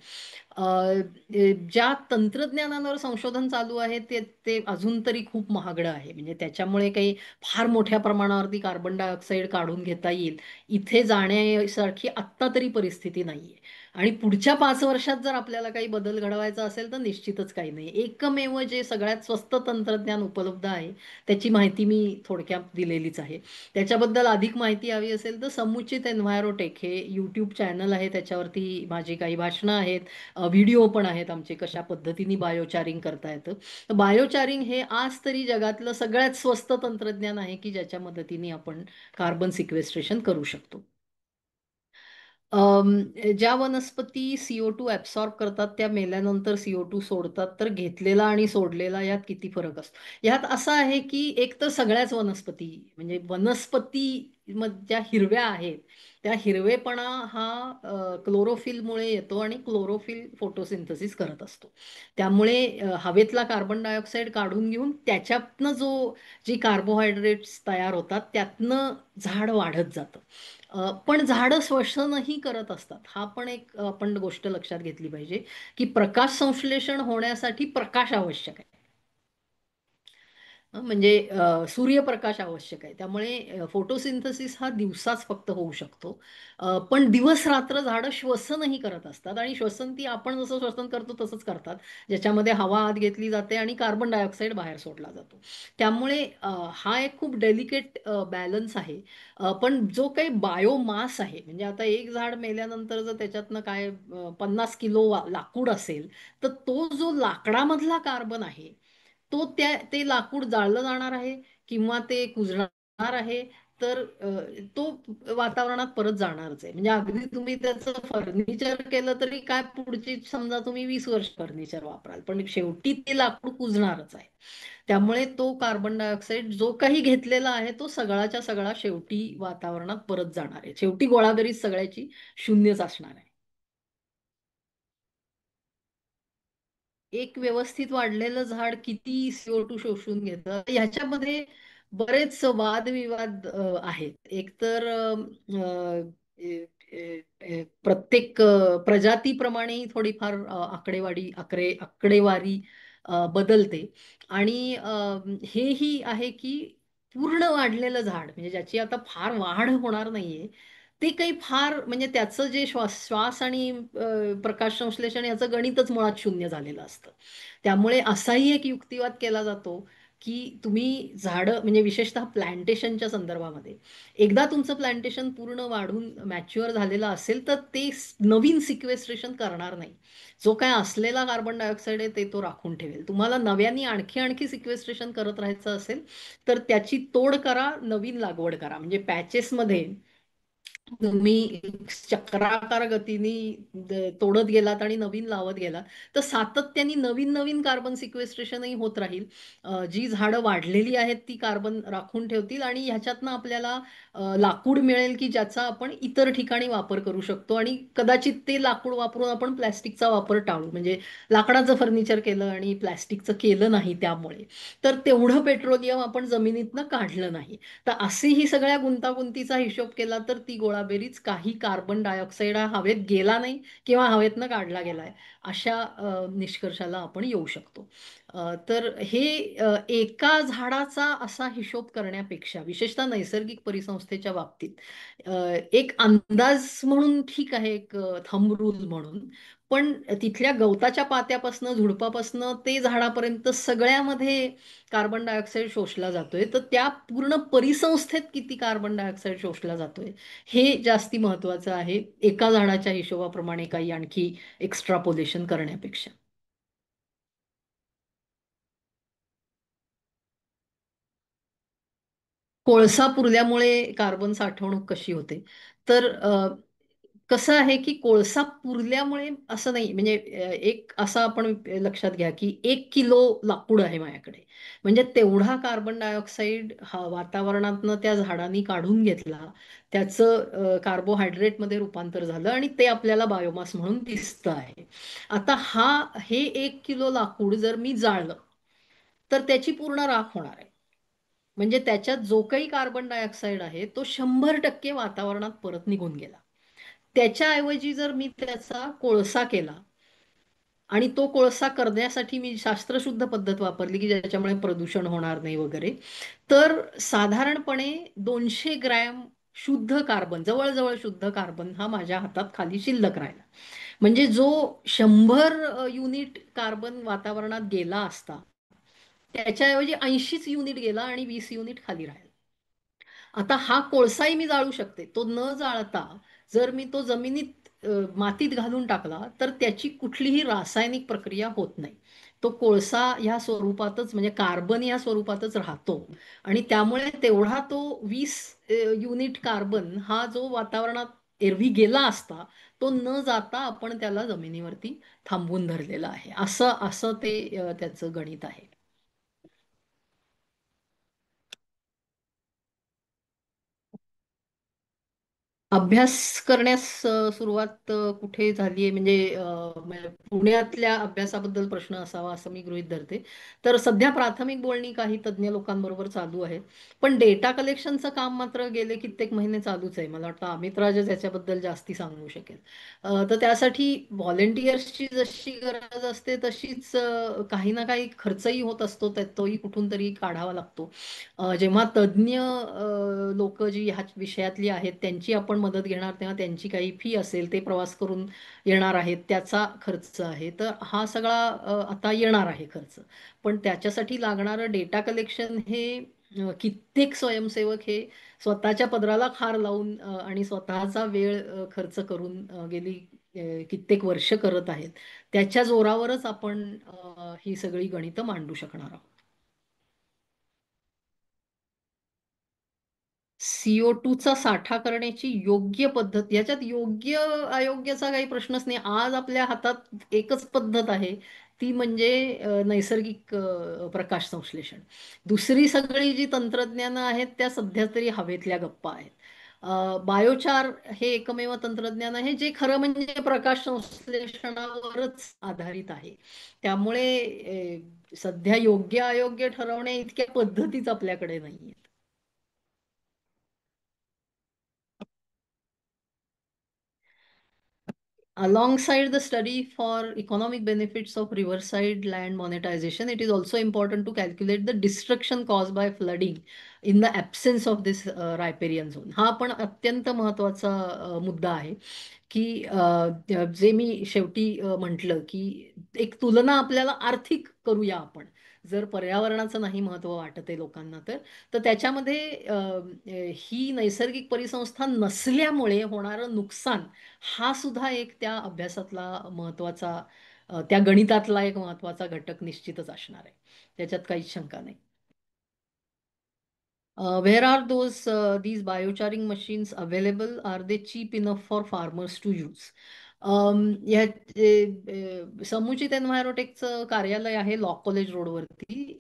Speaker 2: ज्या तंत्रज्ञानावर संशोधन चालू आहे ते ते अजून तरी खूप महागडं आहे. म्हणजे त्याच्यामुळे काही फार मोठ्या प्रमाणावरती कार्बन डायऑक्साईड काढून घेता येईल इथे जाण्यासारखी आत्ता तरी परिस्थिती नाहीये. आणि पुढच्या 5 वर्षात जर आपल्याला काही बदल घडवायचा असेल तर निश्चितच काही नाही. एकमेव जे सगळ्यात स्वस्त तंत्रज्ञान उपलब्ध आहे त्याची माहिती मी थोडक्यात दिलेलीच आहे. त्याच्याबद्दल अधिक माहिती हवी असेल तर समुचित एन्व्हायरोटेक हे यूट्यूब चॅनल आहे, त्याच्यावरती माझी काही भाषणं आहेत, व्हिडिओ पण आहेत आमचे कशा पद्धतीने बायोचारिंग करता येतं. तर बायोचारिंग हे आज तरी जगातलं सगळ्यात स्वस्त तंत्रज्ञान आहे की ज्याच्या मदतीने आपण कार्बन सिक्वेस्ट्रेशन करू शकतो. ज्या वनस्पती CO2 ॲब्सॉर्ब करतात त्या मेल्यानंतर CO2 सोडतात, तर घेतलेला आणि सोडलेला यात किती फरक असतो? यात असं आहे की एक तर सगळ्याच वनस्पती, म्हणजे वनस्पती ज्या हिरव्या आहेत त्या हिरवेपणा हा क्लोरोफिलमुळे येतो आणि क्लोरोफिल फोटोसिंथसिस करत असतो. त्यामुळे हवेतला कार्बन डायऑक्साईड काढून घेऊन त्याच्यातनं जी कार्बोहायड्रेट्स तयार होतात त्यातनं झाड वाढत जातं. पण झाडं श्वसनही करत असतात. हा पण एक आपण गोष्ट लक्षात घेतली पाहिजे, की प्रकाश संश्लेषण होण्यासाठी प्रकाश आवश्यक आहे. म्हणजे सूर्यप्रकाश आवश्यक आहे. त्यामुळे फोटोसिंथसिस हा दिवसाच फक्त होऊ शकतो. पण दिवस-रात्र झाडं श्वसनही करत असतात आणि श्वसन ती आपण जसं श्वसन करतो तसंच करतात. ज्याच्यामध्ये हवा आत घेतली जाते आणि कार्बन डायऑक्साईड बाहेर सोडला जातो. त्यामुळे हा एक खूप डेलिकेट बॅलन्स आहे. पण जो काही बायोमास आहे, म्हणजे आता एक झाड मेल्यानंतर जर त्याच्यातनं काय 50 किलो लाकूड असेल, तर तो जो लाकडामधला कार्बन आहे ते लाकूड जाळलं जाणार आहे किंवा ते कुजणार आहे, तर तो वातावरणात परत जाणारच आहे. म्हणजे अगदी तुम्ही त्याचं फर्निचर केलं तरी काय पुढची समजा तुम्ही 20 वर्ष फर्निचर वापराल पण शेवटी ते लाकूड कुजणारच आहे. त्यामुळे तो कार्बन डायऑक्साईड जो काही घेतलेला आहे तो सगळाच्या सगळा शेवटी वातावरणात परत जाणार आहे. शेवटी गोळाबेरीज सगळ्याची शून्यच असणार आहे. एक व्यवस्थित वाढलेलं झाड किती CO2 शोषून घेतं ह्याच्यामध्ये बरेच वादविवाद आहेत. एकतर प्रत्येक प्रजातीप्रमाणे थोडीफार आकडेवारी बदलते आणि हेही आहे की पूर्ण वाढलेलं झाड म्हणजे ज्याची आता फार वाढ होणार नाहीये ते काही फार म्हणजे त्याचं जे श्वास आणि प्रकाश संश्लेषण याचं गणितच मुळात शून्य झालेलं असतं. त्यामुळे असाही एक युक्तिवाद केला जातो की तुम्ही झाडं म्हणजे विशेषतः प्लांटेशनच्या संदर्भामध्ये एकदा तुमचं प्लांटेशन पूर्ण वाढून मॅच्युअर झालेलं असेल तर ते नवीन सिक्वेस्ट्रेशन करणार नाही. जो काय असलेला कार्बन डायऑक्साईड आहे ते तो राखून ठेवेल. तुम्हाला नव्याने आणखी आणखी सिक्वेस्ट्रेशन करत राहायचं असेल तर त्याची तोड करा, नवीन लागवड करा. म्हणजे पॅचेसमध्ये तुम्ही चक्राकार गतीने तोडत गेलात आणि नवीन लावत गेलात तर सातत्याने नवीन नवीन कार्बन सिक्वेस्ट्रेशनही होत राहील. जी झाडं वाढलेली आहेत ती कार्बन राखून ठेवतील आणि ह्याच्यातनं आपल्याला लाकूड मिळेल की ज्याचा आपण इतर ठिकाणी वापर करू शकतो आणि कदाचित ते लाकूड वापरून आपण प्लॅस्टिकचा वापर टाळू. म्हणजे लाकडाचं फर्निचर केलं आणि प्लॅस्टिकचं केलं नाही त्यामुळे तर तेवढं पेट्रोलियम आपण जमिनीतनं काढलं नाही. तर असेही सगळ्या गुंतागुंतीचा हिशोब केला तर ती गोळाबेरीज काही कार्बन डायऑक्साईड हा हवेत गेला नाही किंवा हवेतनं काढला गेलाय अशा निष्कर्षाला आपण येऊ शकतो. तर हे एका झाडाचा असा हिशोब करण्यापेक्षा विशेषतः नैसर्गिक परिसंस्थेच्या बाबतीत एक अंदाज म्हणून ठीक आहे, एक थंब रूल म्हणून. पण तिथल्या गवताच्या पात्यापासनं झुडपापासनं ते झाडापर्यंत सगळ्यामध्ये कार्बन डायऑक्साईड शोषला जातोय तर त्या पूर्ण परिसंस्थेत किती कार्बन डायऑक्साईड शोषला जातोय हे जास्ती महत्वाचं आहे एका झाडाच्या हिशोबाप्रमाणे काही आणखी एक्स्ट्रापोलेशन करण्यापेक्षा. कोळसा पुरल्यामुळे कार्बन साठवणूक कशी होते? तर कसं आहे की कोळसा पुरल्यामुळे असं नाही, म्हणजे एक असं आपण लक्षात घ्या की 1 किलो लाकूड आहे माझ्याकडे, म्हणजे तेवढा कार्बन डायऑक्साईड हा वातावरणातनं त्या झाडांनी काढून घेतला, त्याचं कार्बोहायड्रेटमध्ये रूपांतर झालं आणि ते आपल्याला बायोमास म्हणून दिसतं आहे. आता हे 1 किलो लाकूड जर मी जाळलं तर त्याची पूर्ण राख होणार आहे. म्हणजे त्याच्यात जो काही कार्बन डायऑक्साईड आहे तो 100% वातावरणात परत निघून गेला. त्याच्याऐवजी जर मी त्याचा कोळसा केला आणि तो कोळसा करण्यासाठी मी शास्त्रशुद्ध पद्धत वापरली की ज्याच्यामुळे प्रदूषण होणार नाही वगैरे, तर साधारणपणे 200 ग्रॅम शुद्ध कार्बन, जवळजवळ शुद्ध कार्बन हा माझ्या हातात खाली शिल्लक राहिला. म्हणजे जो 100 युनिट कार्बन वातावरणात गेला असता त्याच्याऐवजी 80 युनिट गेला आणि 20 युनिट खाली राहिला. आता हा कोळसाही मी जाळू शकते, तो न जाळता जर मी तो जमिनीत मातीत घालून टाकला तर त्याची कुठलीही रासायनिक प्रक्रिया होत नाही. तो कोळसा ह्या स्वरूपातच, म्हणजे कार्बन या स्वरूपातच राहतो आणि त्यामुळे तेवढा तो 20 युनिट कार्बन हा जो वातावरणात एरवी गेला असता तो न जाता आपण त्याला जमिनीवरती थांबवून धरलेला आहे. असं असं ते त्याचं गणित आहे. अभ्यास करण्यास सुरुवात कुठे झाली आहे, म्हणजे पुण्यातल्या अभ्यासाबद्दल प्रश्न असावा असं मी गृहीत धरते. तर सध्या प्राथमिक बोलणी काही तज्ज्ञ लोकांबरोबर चालू आहे, पण डेटा कलेक्शनचं काम मात्र गेले कित्येक महिने चालूच आहे. मला वाटतं अमित राजच याच्याबद्दल जास्ती सांगू शकेल. तर त्यासाठी व्हॉलेंटियर्सची जशी गरज असते तशीच काही ना काही खर्चही होत असतो, तोही कुठून तरी काढावा लागतो. जेव्हा तज्ज्ञ लोक जी ह्या विषयातली आहेत त्यांची आपण मदत घेणार तेव्हा त्यांची काही फी असेल, ते प्रवास करून येणार आहेत, त्याचा खर्च आहे. तर हा सगळा आता येणार आहे खर्च. पण त्याच्यासाठी लागणारं डेटा कलेक्शन हे कित्येक स्वयंसेवक हे स्वतःच्या पदराला खार लावून आणि स्वतःचा वेळ खर्च करून गेली कित्येक वर्ष करत आहेत. त्याच्या जोरावरच आपण ही सगळी गणितं मांडू शकणार आहोत. CO2चा साठा करण्याची योग्य पद्धत, याच्यात योग्य अयोग्याचा काही प्रश्नच नाही. आज आपल्या हातात एकच पद्धत आहे, ती म्हणजे नैसर्गिक प्रकाश संश्लेषण. दुसरी सगळी जी तंत्रज्ञानं आहेत त्या सध्या तरी हवेतल्या गप्पा आहेत. बायोचार हे एकमेव तंत्रज्ञान आहे जे खरं म्हणजे प्रकाश संश्लेषणावरच आधारित आहे. त्यामुळे सध्या योग्य अयोग्य ठरवण्या इतक्या पद्धतीच आपल्याकडे नाहीये. Alongside the study for economic benefits of riverside land monetization, it is also important to calculate the destruction caused by flooding in the absence of this riparian zone. हा पण अत्यंत महत्वाचा मुद्दा आहे की जे मी शेवटी म्हटलं की एक तुलना आपल्याला आर्थिक करूया आपण. जर पर्यावरणाचं नाही महत्व वाटत आहे लोकांना तर तर त्याच्यामध्ये ही नैसर्गिक परिसंस्था नसल्यामुळे होणारं नुकसान हा सुद्धा एक त्या अभ्यासातला महत्वाचा त्या गणितातला एक महत्वाचा घटक निश्चितच असणार आहे. त्याच्यात काहीच शंका नाही. Where are these biocharring machines available? Are they cheap enough for farmers to use? समुचित एन्व्हायरोटेकचं कार्यालय आहे लॉ कॉलेज रोडवरती.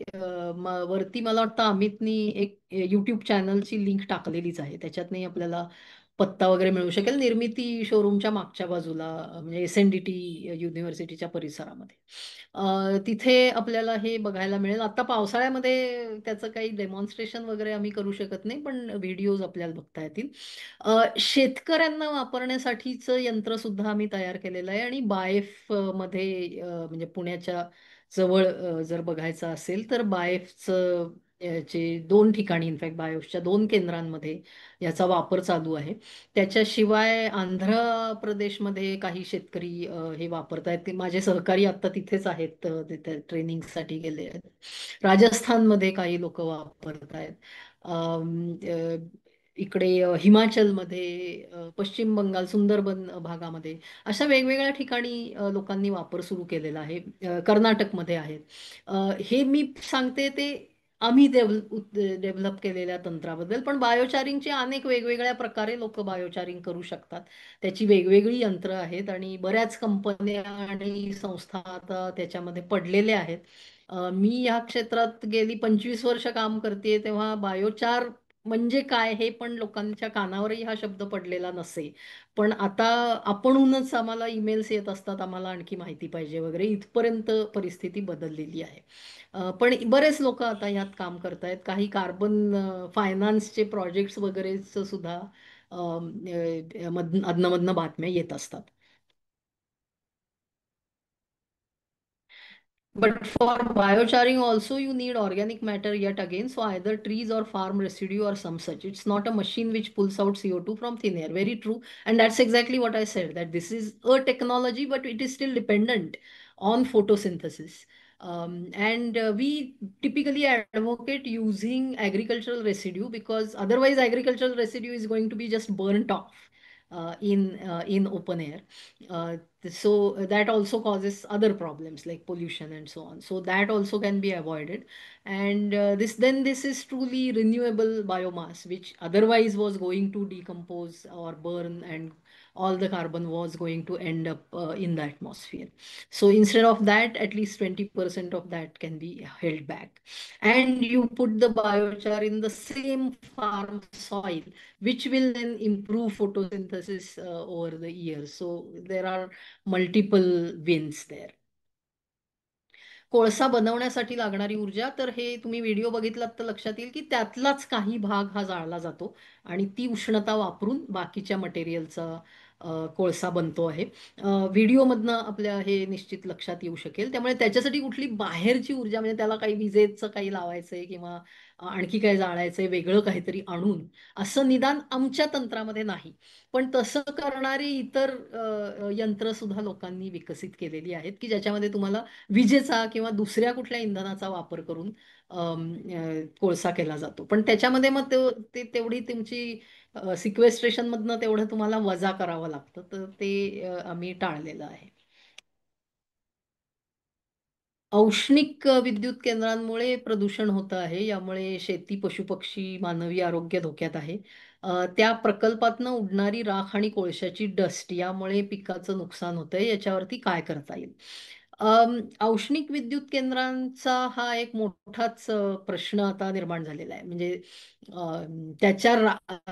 Speaker 2: वरती मला वाटतं अमितनी एक युट्यूब चॅनलची लिंक टाकलेलीच आहे, त्याच्यातही आपल्याला पत्ता वगैरे मिळू शकेल. निर्मिती शोरूमच्या मागच्या बाजूला, म्हणजे SNDT युनिव्हर्सिटीच्या परिसरामध्ये. तिथे आपल्याला हे बघायला मिळेल. आता पावसाळ्यामध्ये त्याचं काही डेमॉन्स्ट्रेशन वगैरे आम्ही करू शकत नाही, पण व्हिडिओज आपल्याला बघता येतील. शेतकऱ्यांना वापरण्यासाठीचं यंत्र सुद्धा आम्ही तयार केलेलं आहे आणि बाएफ मध्ये म्हणजे पुण्याच्या जवळ जर बघायचं असेल तर बाएफचं चे 2 ठिकाणी, इनफॅक्ट बायोसच्या 2 केंद्रांमध्ये याचा वापर चालू आहे. त्याच्याशिवाय आंध्र प्रदेशमध्ये काही शेतकरी हे वापरतायत. ते माझे सहकारी आता तिथेच आहेत, तिथे ट्रेनिंगसाठी गेले आहेत. राजस्थानमध्ये काही लोक वापरत आहेत. इकडे हिमाचलमध्ये, पश्चिम बंगाल, सुंदरबन भागामध्ये अशा वेगवेगळ्या ठिकाणी लोकांनी वापर सुरू केलेला आहे. कर्नाटकमध्ये आहेत. हे मी सांगते ते आम्ही डेव्हलप केलेल्या तंत्राबद्दल. पण बायोचारिंगचे अनेक वेगवेगळ्या प्रकारे लोक बायोचारिंग करू शकतात. त्याची वेगवेगळी यंत्र आहेत आणि बऱ्याच कंपन्या आणि संस्था आता त्याच्यामध्ये पडलेल्या आहेत. मी या क्षेत्रात गेली 25 वर्ष काम करते, तेव्हा बायोचार म्हणजे काय हे पण लोकांच्या कानावरही हा शब्द पडलेला नसे. पण आता आपणहूनच आम्हाला ईमेल्स येत असतात, आम्हाला आणखी माहिती पाहिजे वगैरे, इथपर्यंत परिस्थिती बदललेली आहे. पण बरेच लोक आता ह्यात काम करतायत. काही कार्बन फायनान्सचे प्रोजेक्ट्स वगैरेच सुद्धा अधनमधनं बातम्या येत असतात. But for biochar also you need organic matter yet again. So either trees or farm residue or some such. It's not a machine which pulls out CO2 from thin air. Very true. And that's exactly what I said, that this is a technology, but it is still dependent on photosynthesis. And we typically advocate using agricultural residue, because otherwise agricultural residue is going to be just burnt off in open air. Uh, so that also causes other problems like pollution and so on, so that also can be avoided. And this is truly renewable biomass, which otherwise was going to decompose or burn, and all the carbon was going to end up in the atmosphere. So instead of that, at least 20% of that can be held back, and you put the biochar in the same farm soil, which will then improve photosynthesis over the years. So there are multiple wins there. कोळसा बनवण्यासाठी लागणारी ऊर्जा, तर हे तुम्ही व्हिडिओ बघितलात तर लक्षात येईल की त्यातलाच काही भाग हा जाळला जातो आणि ती उष्णता वापरून बाकीच्या मटेरियलचा कोळसा बनतो आहे. व्हिडिओमधनं आपल्या हे निश्चित लक्षात येऊ शकेल. त्यामुळे त्याच्यासाठी कुठली बाहेरची ऊर्जा, म्हणजे त्याला काही विजेचं काही लावायचंय किंवा आणखी काय जाळायचंय वेगळं काहीतरी आणून, असं निदान आमच्या तंत्रामध्ये नाही. पण तसं करणारी इतर यंत्र सुद्धा लोकांनी विकसित केलेली आहेत, की ज्याच्यामध्ये तुम्हाला विजेचा किंवा दुसऱ्या कुठल्या इंधनाचा वापर करून कोळसा केला जातो. पण त्याच्यामध्ये मग तेवढी तुमची सिक्वेस्ट्रेशन मधनं तेवढं तुम्हाला वजा करावं लागतं, तर ते आम्ही टाळलेलं आहे. औष्णिक विद्युत केंद्रांमुळे प्रदूषण होतं आहे. यामुळे शेती, पशुपक्षी, मानवी आरोग्य धोक्यात आहे. त्या प्रकल्पातनं उडणारी राख आणि कोळशाची डस्ट यामुळे पिकाचं नुकसान होतंय. याच्यावरती काय करता येईल? औष्णिक विद्युत केंद्रांचा हा एक मोठाच प्रश्न आता निर्माण झालेला आहे. म्हणजे त्याच्या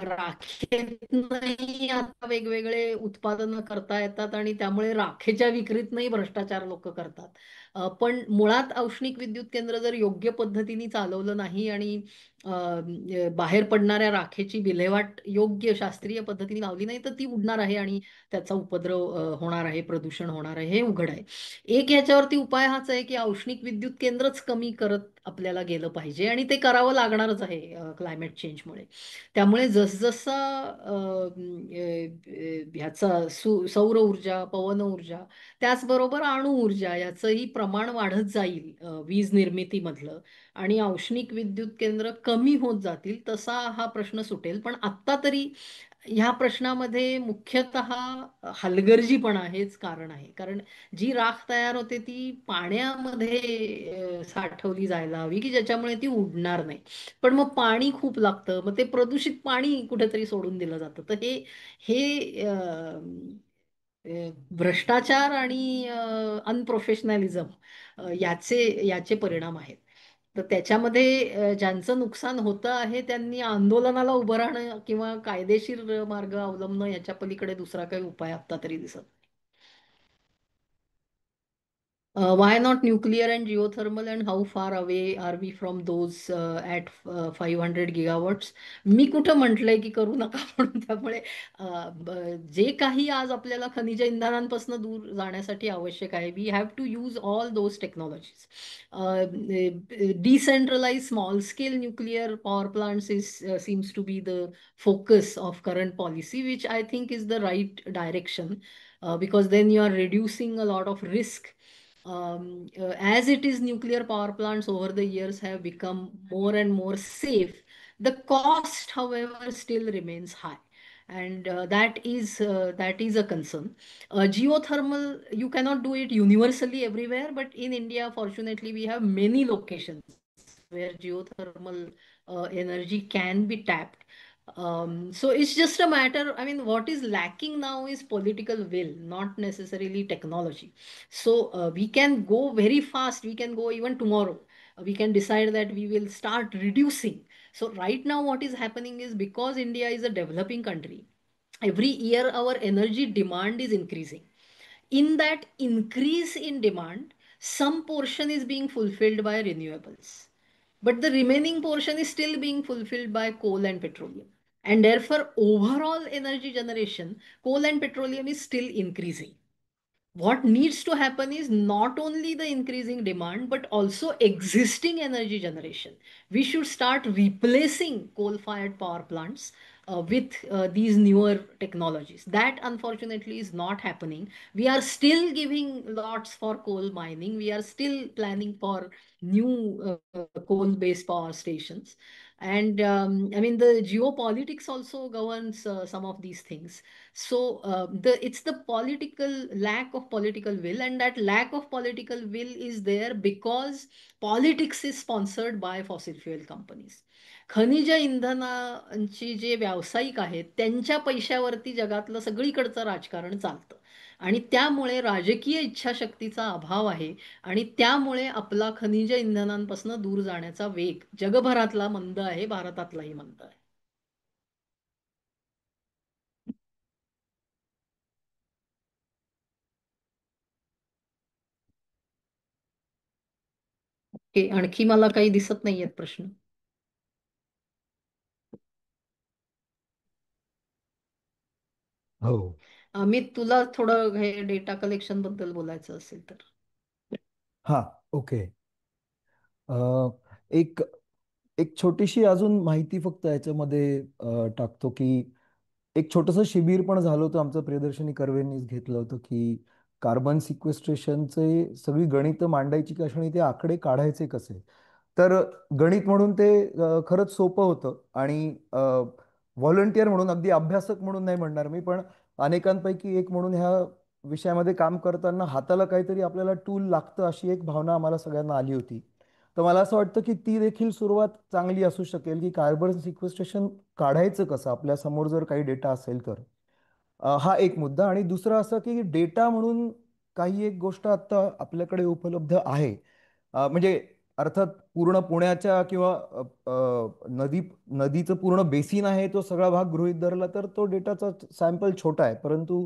Speaker 2: राखेतनंही आता वेगवेगळे उत्पादनं करता येतात आणि त्यामुळे राखेच्या विक्रीतनंही भ्रष्टाचार लोक करतात. पण मुळात औष्णिक विद्युत केंद्र जर योग्य पद्धतीने चालवलं नाही आणि बाहेर पडणाऱ्या राखेची विल्हेवाट योग्य शास्त्रीय पद्धतीने लावली नाही, तर ती उडणार आहे आणि त्याचा उपद्रव होणार आहे, प्रदूषण होणार आहे, हे उघड आहे. एक ह्याच्यावरती उपाय हाच आहे की औष्णिक विद्युत केंद्रच कमी करत आपल्याला गेलं पाहिजे, आणि ते करावं लागणारच आहे क्लायमेट चेंजमुळे. त्यामुळे जसजसा ह्याचा सौर ऊर्जा, पवन ऊर्जा, त्याचबरोबर अणु ऊर्जा याचंही प्रमाण वाढत जाईल वीज निर्मितीमधलं, आणि औष्णिक विद्युत केंद्र कमी होत जातील, तसा हा प्रश्न सुटेल. पण आत्ता तरी ह्या प्रश्नामध्ये मुख्यतः हलगर्जीपणा हेच कारण आहे. कारण जी राख तयार होते ती पाण्यामध्ये साठवली जायला हवी, की ज्याच्यामुळे ती उडणार नाही. पण मग पाणी खूप लागतं, मग ते प्रदूषित पाणी कुठेतरी सोडून दिलं जातं. तर हे हे भ्रष्टाचार आणि अनप्रोफेशनॅलिझम याचे परिणाम आहेत. तर त्याच्यामध्ये ज्यांचं नुकसान होतं आहे त्यांनी आंदोलनाला उभं राहणं किंवा कायदेशीर मार्ग अवलंबणं याच्या पलीकडे दुसरा काही उपाय आता तरी दिसत. Why not nuclear and geothermal, and how far away are we from those at 500 gigawatts? मी कुठं म्हटलंय की करू नका म्हणून. त्यामुळे जे काही आज आपल्याला खनिज इंधनांपासून दूर जाण्यासाठी आवश्यक आहे, we have to use all those technologies. Decentralized small scale nuclear power plants seems to be the focus of current policy, which I think is the right direction, because then you are reducing a lot of risk. As it is, nuclear power plants over the years have become more and more safe. The cost, however, still remains high, and that is a concern. Geothermal, you cannot do it universally everywhere, but in India, fortunately, we have many locations where geothermal energy can be tapped. So it's just a matter, I mean, what is lacking now is political will, not necessarily technology. So we can go very fast, we can go even tomorrow. We can decide that we will start reducing. So right now, what is happening is, because India is a developing country, every year our energy demand is increasing. In that increase in demand, some portion is being fulfilled by renewables, but the remaining portion is still being fulfilled by coal and petroleum. And therefore, overall energy generation, coal and petroleum is still increasing. What needs to happen is not only the increasing demand but also existing energy generation. We should start replacing coal fired power plants with these newer technologies. That unfortunately is not happening. We are still giving lots for coal mining, we are still planning for new coal based power stations. And I mean, the geopolitics also governs some of these things. So it's the political lack of political will, and that lack of political will is there because politics is sponsored by fossil fuel companies. खनिज इंधनांची जे व्यावसायिक आहेत त्यांच्या पैशावरती जगातलं सगळीकडचं राजकारण चालतं. आणि त्यामुळे राजकीय इच्छाशक्तीचा अभाव आहे. आणि त्यामुळे आपला खनिज इंधनांपासून दूर जाण्याचा वेग जगभरातला मंद आहे, भारतातलाही मंद आहे. ओके, आणखी मला काही दिसत नाहीयेत प्रश्न.
Speaker 3: हो.
Speaker 2: अमित, तुला थोडं हे डेटा कलेक्शन बद्दल बोलायचं असेल तर.
Speaker 3: हा, ओके. अ, एक एक छोटीशी अजून माहिती फक्त याच्यामध्ये टाकतो की एक छोटंसं शिबिर पण झालं होतं आमचं, प्रियदर्शनी कर्वेंनीच घेतलं होतं की कार्बन सिक्वेस्ट्रेशनचे सगळी गणितं मांडायची कशी आणि ते आकडे काढायचे कसे. तर गणित म्हणून ते खरंच सोपं होतं आणि व्हॉलंटियर म्हणून, अगदी अभ्यासक म्हणून नाही म्हणणार मी, पण अनेकांपैकी एक म्हणून ह्या विषयामध्ये काम करताना हाताला काहीतरी आपल्याला टूल लागतं अशी एक भावना आम्हाला सगळ्यांना आली होती. तर मला असं वाटतं की ती देखील सुरुवात चांगली असू शकेल की कार्बन सिक्वेस्ट्रेशन काढायचं कसं आपल्या समोर जर काही डेटा असेल तर. हा एक मुद्दा. आणि दुसरा असं की डेटा म्हणून काही एक गोष्ट आता आपल्याकडे उपलब्ध आहे. म्हणजे अर्थात पूर्ण पुण्याच्या किंवा नदीचं पूर्ण बेसिन आहे तो सगळा भाग गृहीत धरला तर तो डेटाचा सॅम्पल छोटा आहे, परंतु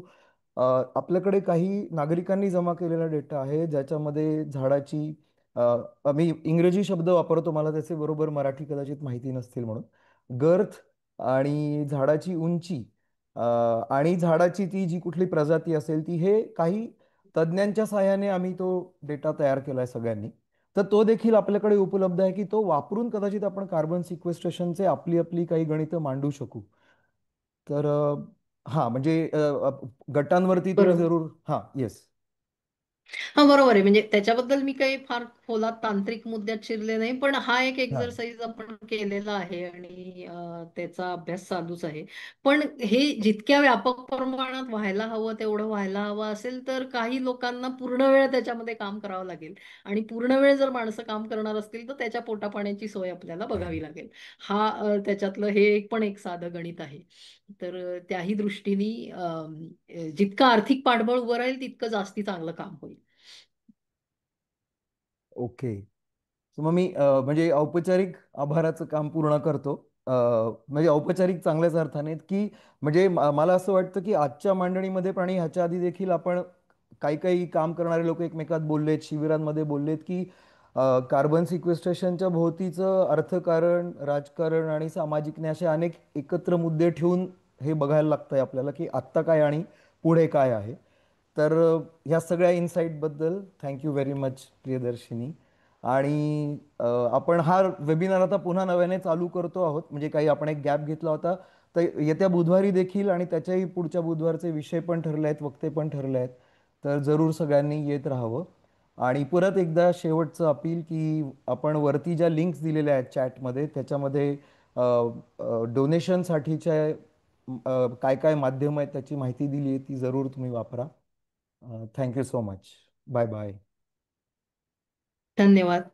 Speaker 3: अ, आपल्याकडे काही नागरिकांनी जमा केलेला डेटा आहे ज्याच्यामध्ये झाडाची, मी इंग्रजी शब्द वापरतो, मला त्याचे बरोबर मराठी कदाचित माहिती नसतील म्हणून, गर्थ आणि झाडाची उंची, अ, आणि झाडाची ती जी कुठली प्रजाती असेल ती, हे काही तज्ज्ञांच्या सहाय्याने आम्ही तो डेटा तयार केलाय सगळ्यांनी. तर तो देखील आपल्याकडे उपलब्ध आहे की तो वापरून कदाचित आपण कार्बन सिक्वेस्ट्रेशनचे आपली आपली काही गणितं मांडू शकू. तर हा म्हणजे गटांवरती तुम्ही
Speaker 2: बरोबर.
Speaker 3: जरूर, हा, येस.
Speaker 2: हा, बरोबर आहे. म्हणजे त्याच्याबद्दल मी काही फार खोलात तांत्रिक मुद्द्यात शिरले नाही, पण हा एक
Speaker 3: हा,
Speaker 2: एक्झरसाइज आपण केलेला आहे आणि त्याचा अभ्यास चालूच आहे. पण हे जितक्या व्यापक प्रमाणात व्हायला हवं तेवढं व्हायला हवं असेल तर काही लोकांना पूर्ण वेळ त्याच्यामध्ये काम करावं लागेल. आणि पूर्ण वेळ जर माणसं काम करणार असतील तर त्याच्या पोटापाण्याची सोय आपल्याला बघावी लागेल. हा त्याच्यातलं हे एक पण एक साधं गणित आहे. तर त्याही दृष्टीने जितकं आर्थिक पाठबळ उभं राहील तितकं जास्ती चांगलं काम होईल.
Speaker 3: ओके. मग मी म्हणजे औपचारिक आभाराचं काम पूर्ण करतो. अ, म्हणजे औपचारिक चांगल्याच अर्थाने की म्हणजे मला असं वाटतं की आजच्या मांडणीमध्ये पण आणि ह्याच्या आधी देखील आपण काही काही काम करणारे लोक एकमेकात बोललेत, शिबिरांमध्ये बोललेत की कार्बन सिक्वेस्ट्रेशनच्या भोवतीचं अर्थकारण, राजकारण आणि सामाजिक न्याय असे अनेक एकत्र मुद्दे ठेवून हे बघायला लागतंय आपल्याला की आत्ता काय आणि पुढे काय आहे. तर ह्या सगळ्या इन्साईटबद्दल थँक्यू व्हेरी मच प्रियदर्शिनी. आणि आपण हा वेबिनार आता पुन्हा नव्याने चालू करतो आहोत, म्हणजे काही आपण एक गॅप घेतला होता. तर येत्या बुधवारी देखील आणि त्याच्याही पुढच्या बुधवारचे विषय पण ठरले आहेत, वक्ते पण ठरले आहेत. तर जरूर सगळ्यांनी येत राहावं. आणि परत एकदा शेवटचं अपील की आपण वरती ज्या लिंक्स दिलेल्या आहेत चॅटमध्ये त्याच्यामध्ये डोनेशनसाठीच्या काय काय माध्यम आहेत त्याची माहिती दिली आहे, ती जरूर तुम्ही वापरा. Thank you so much. Bye bye.
Speaker 2: धन्यवाद.